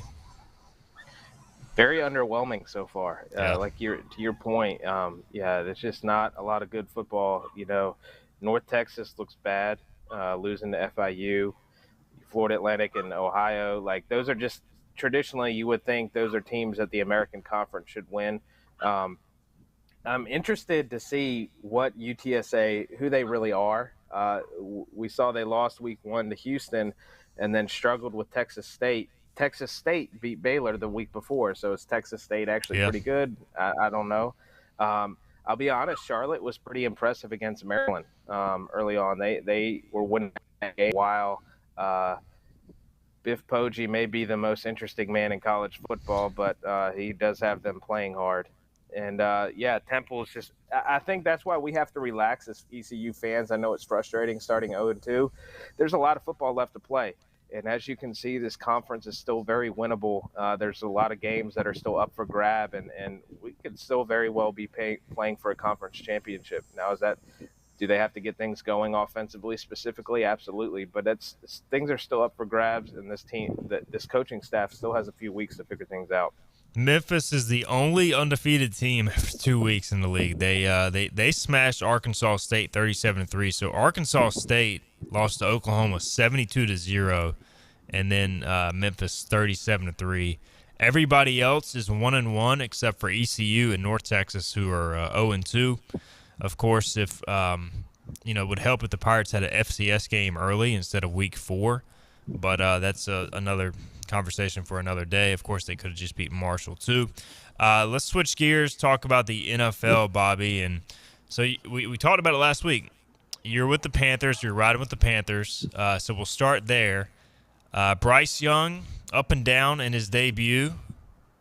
[SPEAKER 3] Very underwhelming so far.
[SPEAKER 2] Yeah.
[SPEAKER 3] To your point, there's just not a lot of good football. North Texas looks bad, losing to FIU, Florida Atlantic, and Ohio. Like, those are just traditionally, you would think those are teams that the American Conference should win. I'm interested to see what UTSA, who they really are. We saw they lost week 1 to Houston and then struggled with Texas State. Texas State beat Baylor the week before, so is Texas State actually pretty good? I don't know. I'll be honest, Charlotte was pretty impressive against Maryland early on. They were winning that game while Biff Poggi may be the most interesting man in college football, but he does have them playing hard. And, Temple is just – I think that's why we have to relax as ECU fans. I know it's frustrating starting 0-2. There's a lot of football left to play. And as you can see, this conference is still very winnable. There's a lot of games that are still up for grab, and we could still very well be playing for a conference championship. Now, do they have to get things going offensively specifically? Absolutely. But things are still up for grabs, and this coaching staff still has a few weeks to figure things out.
[SPEAKER 2] Memphis is the only undefeated team after 2 weeks in the league. They smashed Arkansas State 37-3. So Arkansas State lost to Oklahoma 72-0, and then Memphis 37-3. Everybody else is 1-1 except for ECU and North Texas, who are 0-2. Of course, if it would help if the Pirates had an FCS game early instead of week 4, but that's another conversation for another day. Of course, they could have just beat Marshall too. Let's switch gears, talk about the NFL, Bobby. And so we talked about it last week. You're with the Panthers. You're riding with the Panthers. So we'll start there. Bryce Young, up and down in his debut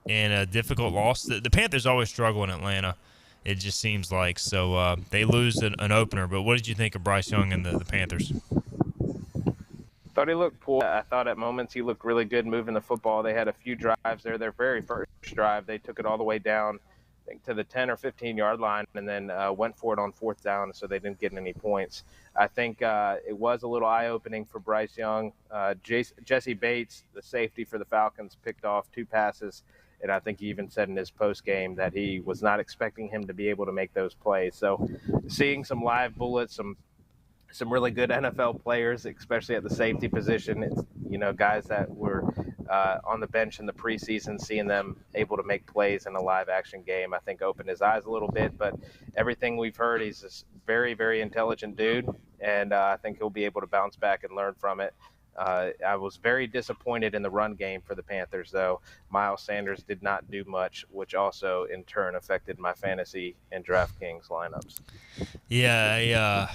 [SPEAKER 2] in a difficult loss. The Panthers always struggle in Atlanta, it just seems like. So they lose an opener. But what did you think of Bryce Young and the Panthers?
[SPEAKER 3] Thought he looked poor. I thought at moments he looked really good moving the football. They had a few drives there. Their very first drive, they took it all the way down, I think, to the 10 or 15-yard line, and then went for it on 4th down, so they didn't get any points. I think it was a little eye-opening for Bryce Young. Jesse Bates, the safety for the Falcons, picked off 2 passes, and I think he even said in his post-game that he was not expecting him to be able to make those plays. So seeing some live bullets, some really good NFL players, especially at the safety position. It's, guys that were on the bench in the preseason, seeing them able to make plays in a live action game, I think opened his eyes a little bit. But everything we've heard, he's a very, very intelligent dude, and I think he'll be able to bounce back and learn from it. I was very disappointed in the run game for the Panthers, though. Miles Sanders did not do much, which also in turn affected my fantasy and DraftKings lineups.
[SPEAKER 2] Yeah,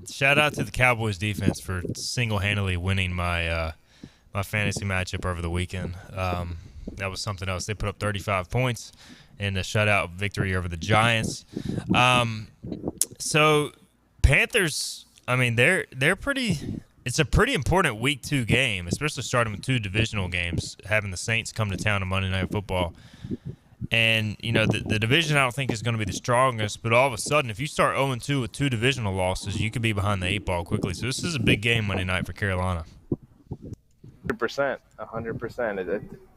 [SPEAKER 2] shout out to the Cowboys defense for single-handedly winning my my fantasy matchup over the weekend. That was something else. They put up 35 points in a shutout victory over the Giants. So Panthers, I mean, they're pretty. It's a pretty important week 2 game, especially starting with 2 divisional games, having the Saints come to town on Monday Night Football. And, the division I don't think is going to be the strongest, but all of a sudden, if you start 0-2 with 2 divisional losses, you could be behind the 8 ball quickly. So this is a big game Monday night for Carolina.
[SPEAKER 3] 100%.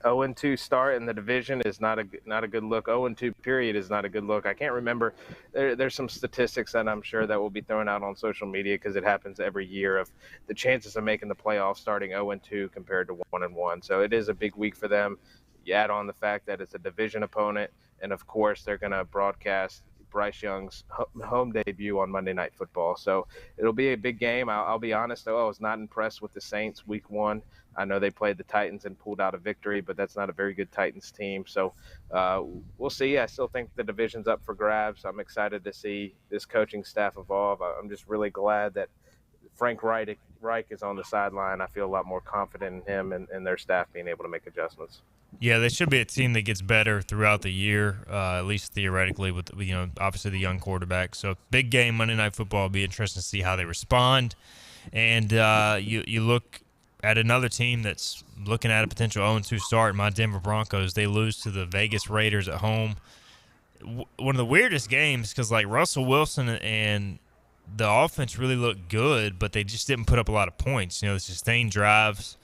[SPEAKER 3] 0-2 start in the division is not a good look. 0-2 period is not a good look. I can't remember. There's some statistics that I'm sure that will be thrown out on social media because it happens every year of the chances of making the playoffs starting 0-2 compared to 1-1. So it is a big week for them. You add on the fact that it's a division opponent, and of course they're going to broadcast Bryce Young's home debut on Monday Night Football. So it'll be a big game. I'll be honest, though, I was not impressed with the Saints week 1. I know they played the Titans and pulled out a victory, but that's not a very good Titans team. So we'll see. I still think the division's up for grabs. I'm excited to see this coaching staff evolve. I'm just really glad that Frank Reich is on the sideline. I feel a lot more confident in him and their staff being able to make adjustments.
[SPEAKER 2] Yeah, they should be a team that gets better throughout the year, at least theoretically, with obviously the young quarterback. So big game Monday Night Football. It'll be interesting to see how they respond. And you look at another team that's looking at a potential 0-2 start, my Denver Broncos. They lose to the Vegas Raiders at home. One of the weirdest games because like Russell Wilson and the offense really looked good, but they just didn't put up a lot of points. The sustained drives.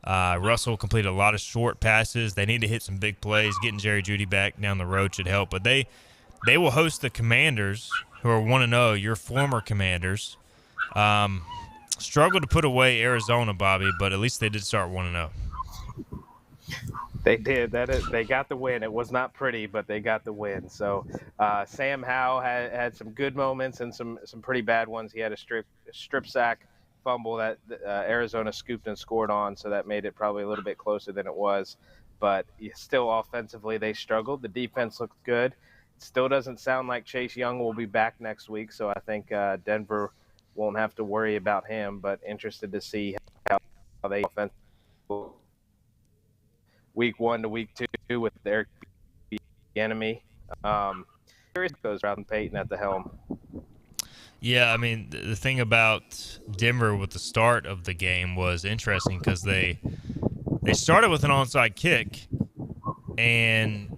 [SPEAKER 2] Russell completed a lot of short passes. They need to hit some big plays. Getting Jerry Jeudy back down the road should help. But they will host the Commanders, who are 1-0, your former Commanders. Struggled to put away Arizona, Bobby, but at least they did start 1-0.
[SPEAKER 3] They did. They got the win. It was not pretty, but they got the win. So Sam Howell had some good moments and some pretty bad ones. He had a strip sack fumble that Arizona scooped and scored on, so that made it probably a little bit closer than it was. But still, offensively, they struggled. The defense looked good. It still doesn't sound like Chase Young will be back next week, so I think Denver won't have to worry about him. But interested to see how they offense week 1 to week 2 with their enemy. Curious goes Ralph Payton at the helm.
[SPEAKER 2] Yeah, I mean, the thing about Denver with the start of the game was interesting because they started with an onside kick and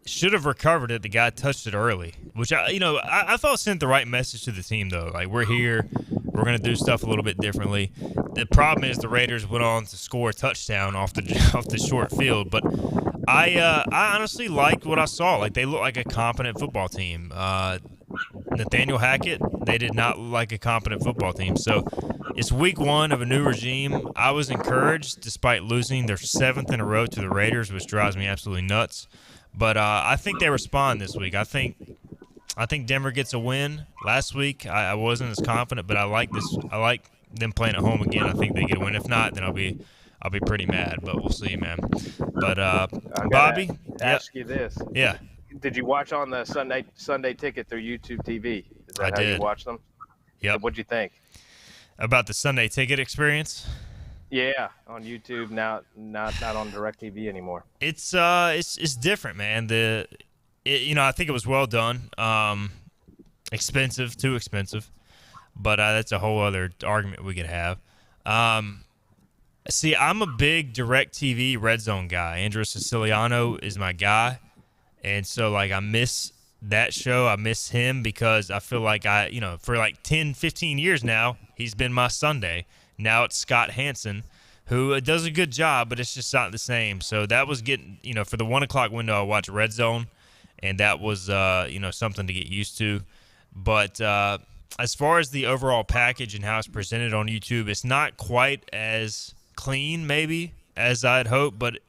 [SPEAKER 2] should have recovered it. The guy touched it early, which I thought sent the right message to the team, though. Like, we're here. We're going to do stuff a little bit differently. The problem is the Raiders went on to score a touchdown off the short field, but I honestly liked what I saw. Like, they look like a competent football team. Nathaniel Hackett, they did not look like a competent football team. So it's week 1 of a new regime. I was encouraged despite losing their 7th in a row to the Raiders, which drives me absolutely nuts. But I think they respond this week. I think Denver gets a win. Last week I wasn't as confident, but I like this. I like them playing at home again. I think they get a win. If not, then I'll be pretty mad. But we'll see, man. But Bobby,
[SPEAKER 3] ask you this.
[SPEAKER 2] Yeah.
[SPEAKER 3] Did you watch on the Sunday Ticket through YouTube TV? Is that
[SPEAKER 2] I
[SPEAKER 3] how
[SPEAKER 2] did.
[SPEAKER 3] you watched them?
[SPEAKER 2] Yep.
[SPEAKER 3] What'd you think?
[SPEAKER 2] About the Sunday Ticket experience?
[SPEAKER 3] Yeah, on YouTube now, not on DirecTV anymore.
[SPEAKER 2] It's different, man. I think it was well done. Expensive, too expensive, but that's a whole other argument we could have. See, I'm a big DirecTV Red Zone guy. Andrew Siciliano is my guy, and so like I miss that show. I miss him because I feel like for like 10, 15 years now, he's been my Sunday. Now it's Scott Hansen, who does a good job, but it's just not the same. So that was getting, for the 1 o'clock window, I watched Red Zone, and that was, something to get used to. But as far as the overall package and how it's presented on YouTube, it's not quite as clean, maybe, as I'd hoped, but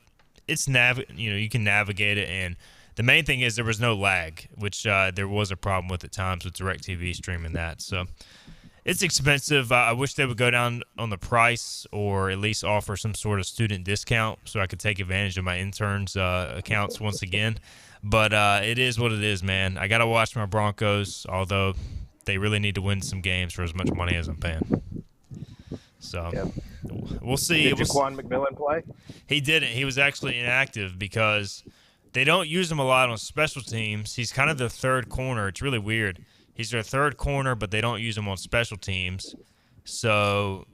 [SPEAKER 2] it's you can navigate it. And the main thing is there was no lag, which there was a problem with at times with DirecTV streaming that. So it's expensive. I wish they would go down on the price or at least offer some sort of student discount so I could take advantage of my interns' accounts once again. But it is what it is, man. I got to watch my Broncos, although they really need to win some games for as much money as I'm paying. So we'll see.
[SPEAKER 3] Did Jaquan McMillan play?
[SPEAKER 2] He didn't. He was actually inactive because they don't use him a lot on special teams. He's kind of the third corner. It's really weird. He's their third corner, but they don't use him on special teams. So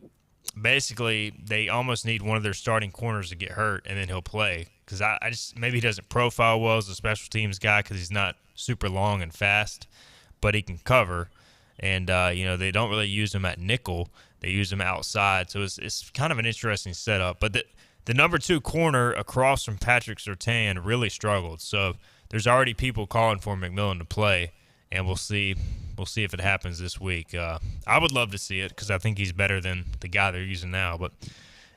[SPEAKER 2] basically, they almost need one of their starting corners to get hurt, and then he'll play. Because I just maybe he doesn't profile well as a special teams guy because he's not super long and fast, but he can cover. And they don't really use him at nickel; they use him outside. So it's kind of an interesting setup. But the number 2 corner across from Patrick Surtain really struggled. So there's already people calling for McMillan to play. And we'll see if it happens this week. I would love to see it because I think he's better than the guy they're using now. But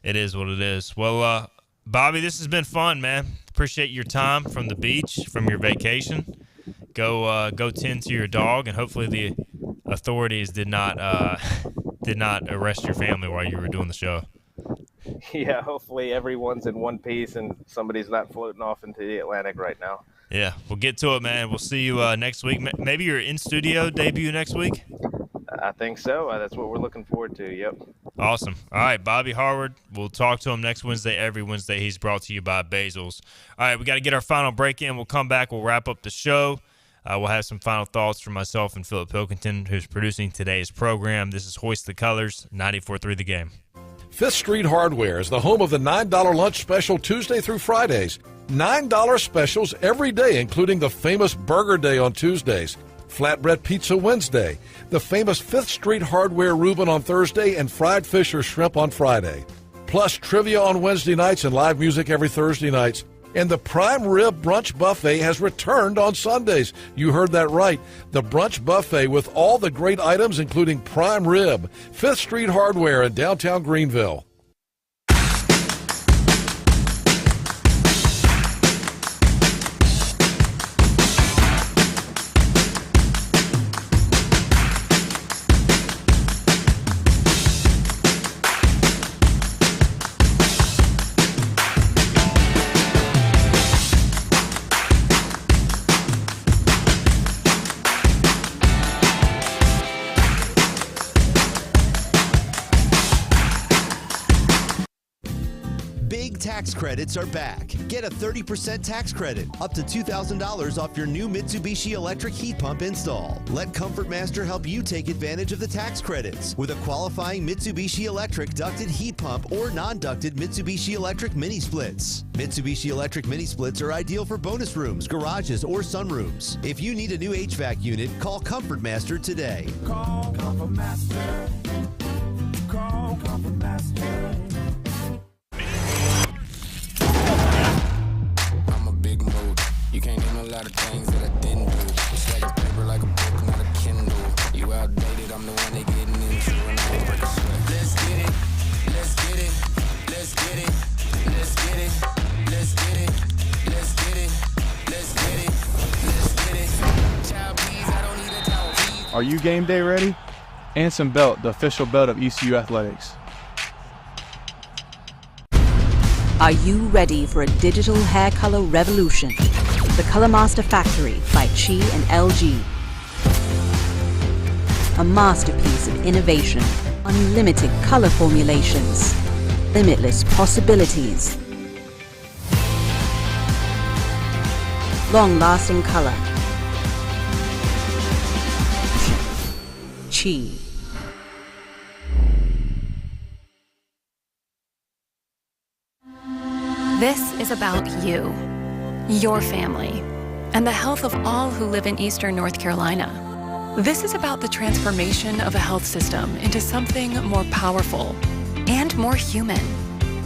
[SPEAKER 2] it is what it is. Well, Bobby, this has been fun, man. appreciate your time from the beach, from your vacation. Go tend to your dog, and hopefully the authorities did not arrest your family while you were doing the show.
[SPEAKER 3] Yeah, hopefully everyone's in one piece and somebody's not floating off into the Atlantic right now.
[SPEAKER 2] Yeah, we'll get to it, man. We'll see you next week. Maybe your in-studio debut next week?
[SPEAKER 3] I think so. That's what we're looking forward to, yep.
[SPEAKER 2] Awesome. All right, Bobby Harward. We'll talk to him next Wednesday. Every Wednesday, he's brought to you by Basil's. All right, we got to get our final break in. We'll come back. We'll wrap up the show. We'll have some final thoughts from myself and Philip Pilkington, who's producing today's program. This is Hoist the Colors, 94.3 The Game.
[SPEAKER 10] 5th Street Hardware is the home of the $9 lunch special Tuesday through Fridays. $9 specials every day, including the famous Burger Day on Tuesdays, Flatbread Pizza Wednesday, the famous 5th Street Hardware Reuben on Thursday, and fried fish or shrimp on Friday. Plus trivia on Wednesday nights and live music every Thursday nights. And the Prime Rib Brunch Buffet has returned on Sundays. You heard that right. The Brunch Buffet with all the great items, including prime rib. 5th Street Hardware in downtown Greenville.
[SPEAKER 20] Tax credits are back. Get a 30% tax credit, up to $2,000 off your new Mitsubishi electric heat pump install. Let Comfort Master help you take advantage of the tax credits with a qualifying Mitsubishi electric ducted heat pump or non-ducted Mitsubishi electric mini splits. Mitsubishi electric mini splits are ideal for bonus rooms, garages, or sunrooms. If you need a new HVAC unit, call Comfort Master today.
[SPEAKER 21] Call Comfort Master. Call Comfort Master.
[SPEAKER 22] You can't name a lot of things that I didn't do. Stacking paper like a book, not a Kindle. You outdated, I'm the one they getting into, and I won't break a sweat. Let's get it, let's get it, let's get it, let's get it, let's get it, let's get it, let's get it, let's get it. Child, please, I don't need a towel, please.
[SPEAKER 23] Are you game day ready? Anson Belt, the official belt of ECU Athletics.
[SPEAKER 24] Are you ready for a digital hair color revolution? The Color Master Factory by Chi and LG. A masterpiece of innovation, unlimited color formulations, limitless possibilities, long-lasting color. Chi.
[SPEAKER 25] This is about you, your family, and the health of all who live in Eastern North Carolina. This is about the transformation of a health system into something more powerful and more human,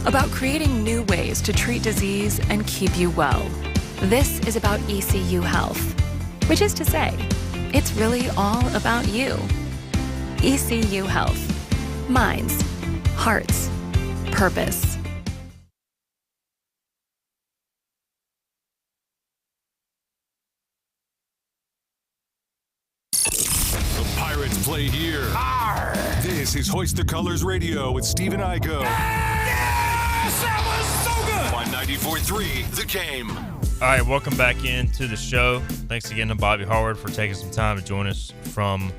[SPEAKER 25] about creating new ways to treat disease and keep you well. This is about ECU Health, which is to say, it's really all about you. ECU Health. Minds, hearts, purpose.
[SPEAKER 1] Pirates play here. Arr! This is Hoist the Colors Radio with Steve and Igoe.
[SPEAKER 21] Yes! That was so good!
[SPEAKER 1] On 94.3 The Game.
[SPEAKER 2] All right, welcome back into the show. Thanks again to Bobby Harward for taking some time to join us from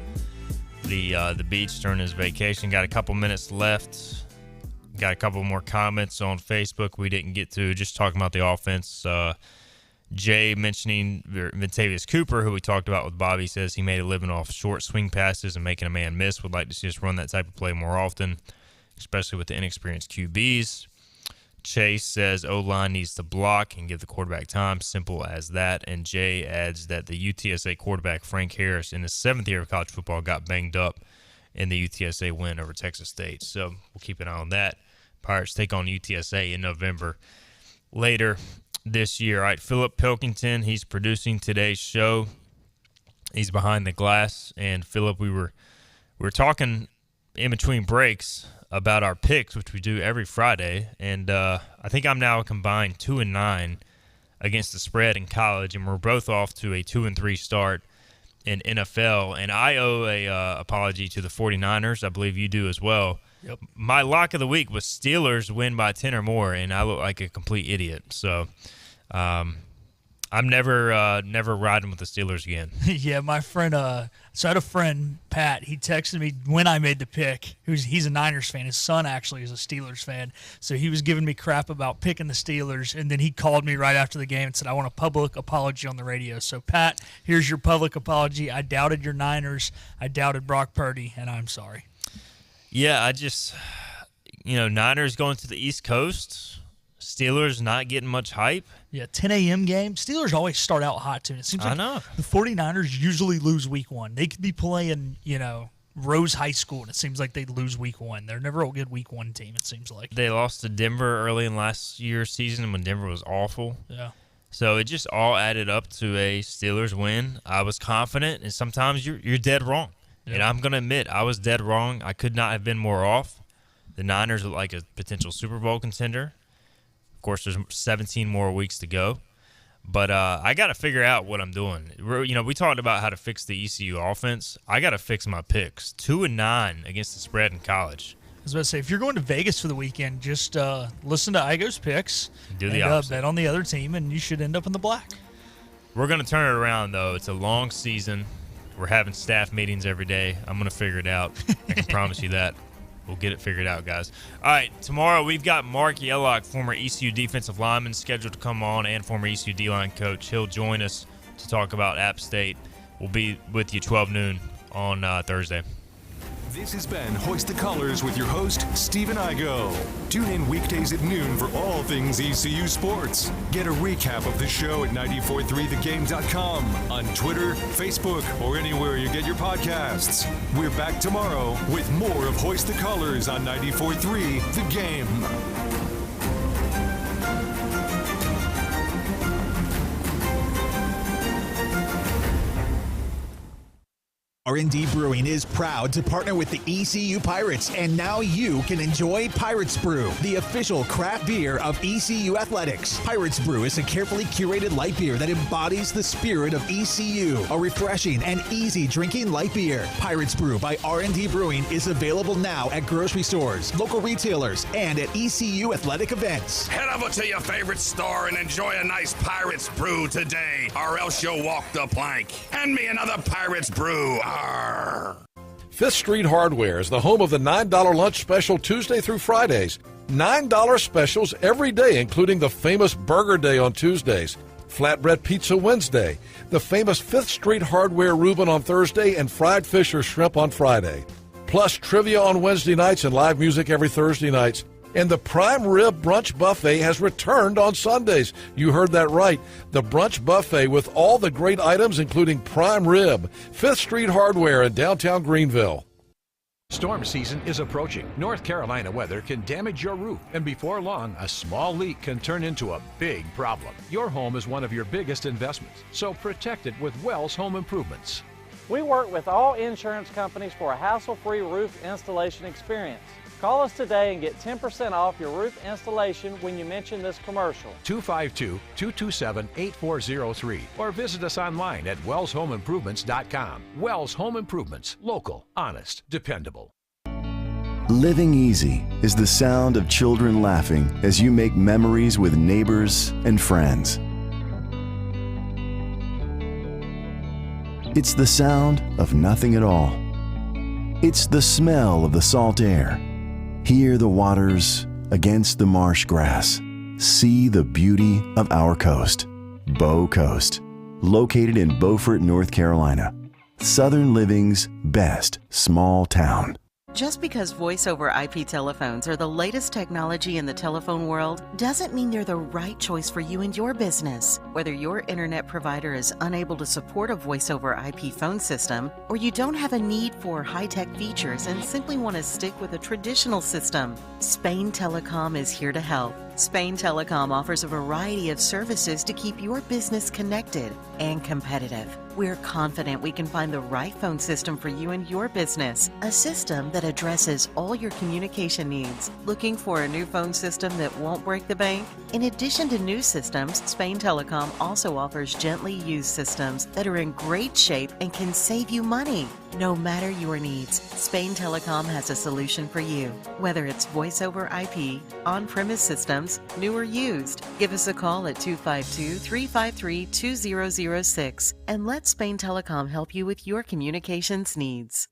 [SPEAKER 2] the beach during his vacation. Got a couple minutes left. Got a couple more comments on Facebook we didn't get to. Just talking about the offense. Jay mentioning Ventavious Cooper, who we talked about with Bobby, says he made a living off short swing passes and making a man miss. Would like to see us run that type of play more often, especially with the inexperienced QBs. Chase says O-line needs to block and give the quarterback time. Simple as that. And Jay adds that the UTSA quarterback Frank Harris, in his 7th year of college football, got banged up in the UTSA win over Texas State. So we'll keep an eye on that. Pirates take on UTSA in November later this year. All right, Philip Pilkington, he's producing today's show. He's behind the glass. And Philip, we were talking in between breaks about our picks, which we do every Friday, and I think I'm now a combined 2-9 against the spread in college, and we're both off to a 2-3 start in NFL. And I owe a apology to the 49ers. I believe you do as well.
[SPEAKER 5] Yep.
[SPEAKER 2] My lock of the week was Steelers win by 10 or more, and I look like a complete idiot. So I'm never riding with the Steelers again.
[SPEAKER 5] Yeah, my friend, so I had a friend, Pat, he texted me when I made the pick. He's a Niners fan. His son actually is a Steelers fan. So he was giving me crap about picking the Steelers, and then he called me right after the game and said, I want a public apology on the radio. So, Pat, here's your public apology. I doubted your Niners. I doubted Brock Purdy, and I'm sorry.
[SPEAKER 2] Yeah, I just, Niners going to the East Coast, Steelers not getting much hype.
[SPEAKER 5] Yeah, 10 a.m. game. Steelers always start out hot, too. And it seems like the 49ers usually lose week one. They could be playing, Rose High School, and it seems like they lose week one. They're never a good week one team, it seems like.
[SPEAKER 2] They lost to Denver early in last year's season when Denver was awful.
[SPEAKER 5] Yeah.
[SPEAKER 2] So it just all added up to a Steelers win. I was confident, and sometimes you're dead wrong. Yeah. And I'm going to admit, I was dead wrong. I could not have been more off. The Niners look like a potential Super Bowl contender. Of course, there's 17 more weeks to go. But I got to figure out what I'm doing. We talked about how to fix the ECU offense. I got to fix my picks. 2-9 against the spread in college.
[SPEAKER 5] I was about to say, if you're going to Vegas for the weekend, just listen to Igoe's picks.
[SPEAKER 2] Do the opposite.
[SPEAKER 5] Bet on the other team, and you should end up in the black.
[SPEAKER 2] We're going to turn it around, though. It's a long season. We're having staff meetings every day. I'm going to figure it out. I can promise you that. We'll get it figured out, guys. All right, tomorrow we've got Mark Yellock, former ECU defensive lineman, scheduled to come on, and former ECU D-line coach. He'll join us to talk about App State. We'll be with you 12 noon on Thursday.
[SPEAKER 1] This has been Hoist the Colors with your host, Stephen Igoe. Tune in weekdays at noon for all things ECU sports. Get a recap of the show at 943thegame.com, on Twitter, Facebook, or anywhere you get your podcasts. We're back tomorrow with more of Hoist the Colors on 943 The Game.
[SPEAKER 6] R&D Brewing is proud to partner with the ECU Pirates, and now you can enjoy Pirates Brew, the official craft beer of ECU Athletics. Pirates Brew is a carefully curated light beer that embodies the spirit of ECU, a refreshing and easy drinking light beer. Pirates Brew by R&D Brewing is available now at grocery stores, local retailers, and at ECU athletic events.
[SPEAKER 21] Head over to your favorite store and enjoy a nice Pirates Brew today, or else you'll walk the plank. Hand me another Pirates Brew.
[SPEAKER 7] Fifth Street Hardware is the home of the $9 lunch special Tuesday through Fridays. $9 specials every day, including the famous Burger Day on Tuesdays, Flatbread Pizza Wednesday, the famous Fifth Street Hardware Reuben on Thursday, and fried fish or shrimp on Friday. Plus trivia on Wednesday nights and live music every Thursday nights. And the Prime Rib Brunch Buffet has returned on Sundays. You heard that right. The Brunch Buffet with all the great items, including prime rib. Fifth Street Hardware in downtown Greenville.
[SPEAKER 10] Storm season is approaching. North Carolina weather can damage your roof, and before long, a small leak can turn into a big problem. Your home is one of your biggest investments, so protect it with Wells Home Improvements.
[SPEAKER 11] We work with all insurance companies for a hassle-free roof installation experience. Call us today and get 10% off your roof installation when you mention this commercial.
[SPEAKER 10] 252-227-8403 or visit us online at wellshomeimprovements.com. Wells Home Improvements. Local, honest, dependable.
[SPEAKER 14] Living easy is the sound of children laughing as you make memories with neighbors and friends. It's the sound of nothing at all. It's the smell of the salt air. Hear the waters against the marsh grass. See the beauty of our coast. Bow Coast, located in Beaufort, North Carolina. Southern Living's best small town.
[SPEAKER 15] Just because voice-over IP telephones are the latest technology in the telephone world doesn't mean they're the right choice for you and your business. Whether your internet provider is unable to support a voice-over IP phone system, or you don't have a need for high-tech features and simply want to stick with a traditional system, Spain Telecom is here to help. Spain Telecom offers a variety of services to keep your business connected and competitive. We're confident we can find the right phone system for you and your business, a system that addresses all your communication needs. Looking for a new phone system that won't break the bank? In addition to new systems, Spain Telecom also offers gently used systems that are in great shape and can save you money. No matter your needs, Spain Telecom has a solution for you. Whether it's voice over IP, on-premise systems, new or used, give us a call at 252-353-2006 and let Spain Telecom help you with your communications needs.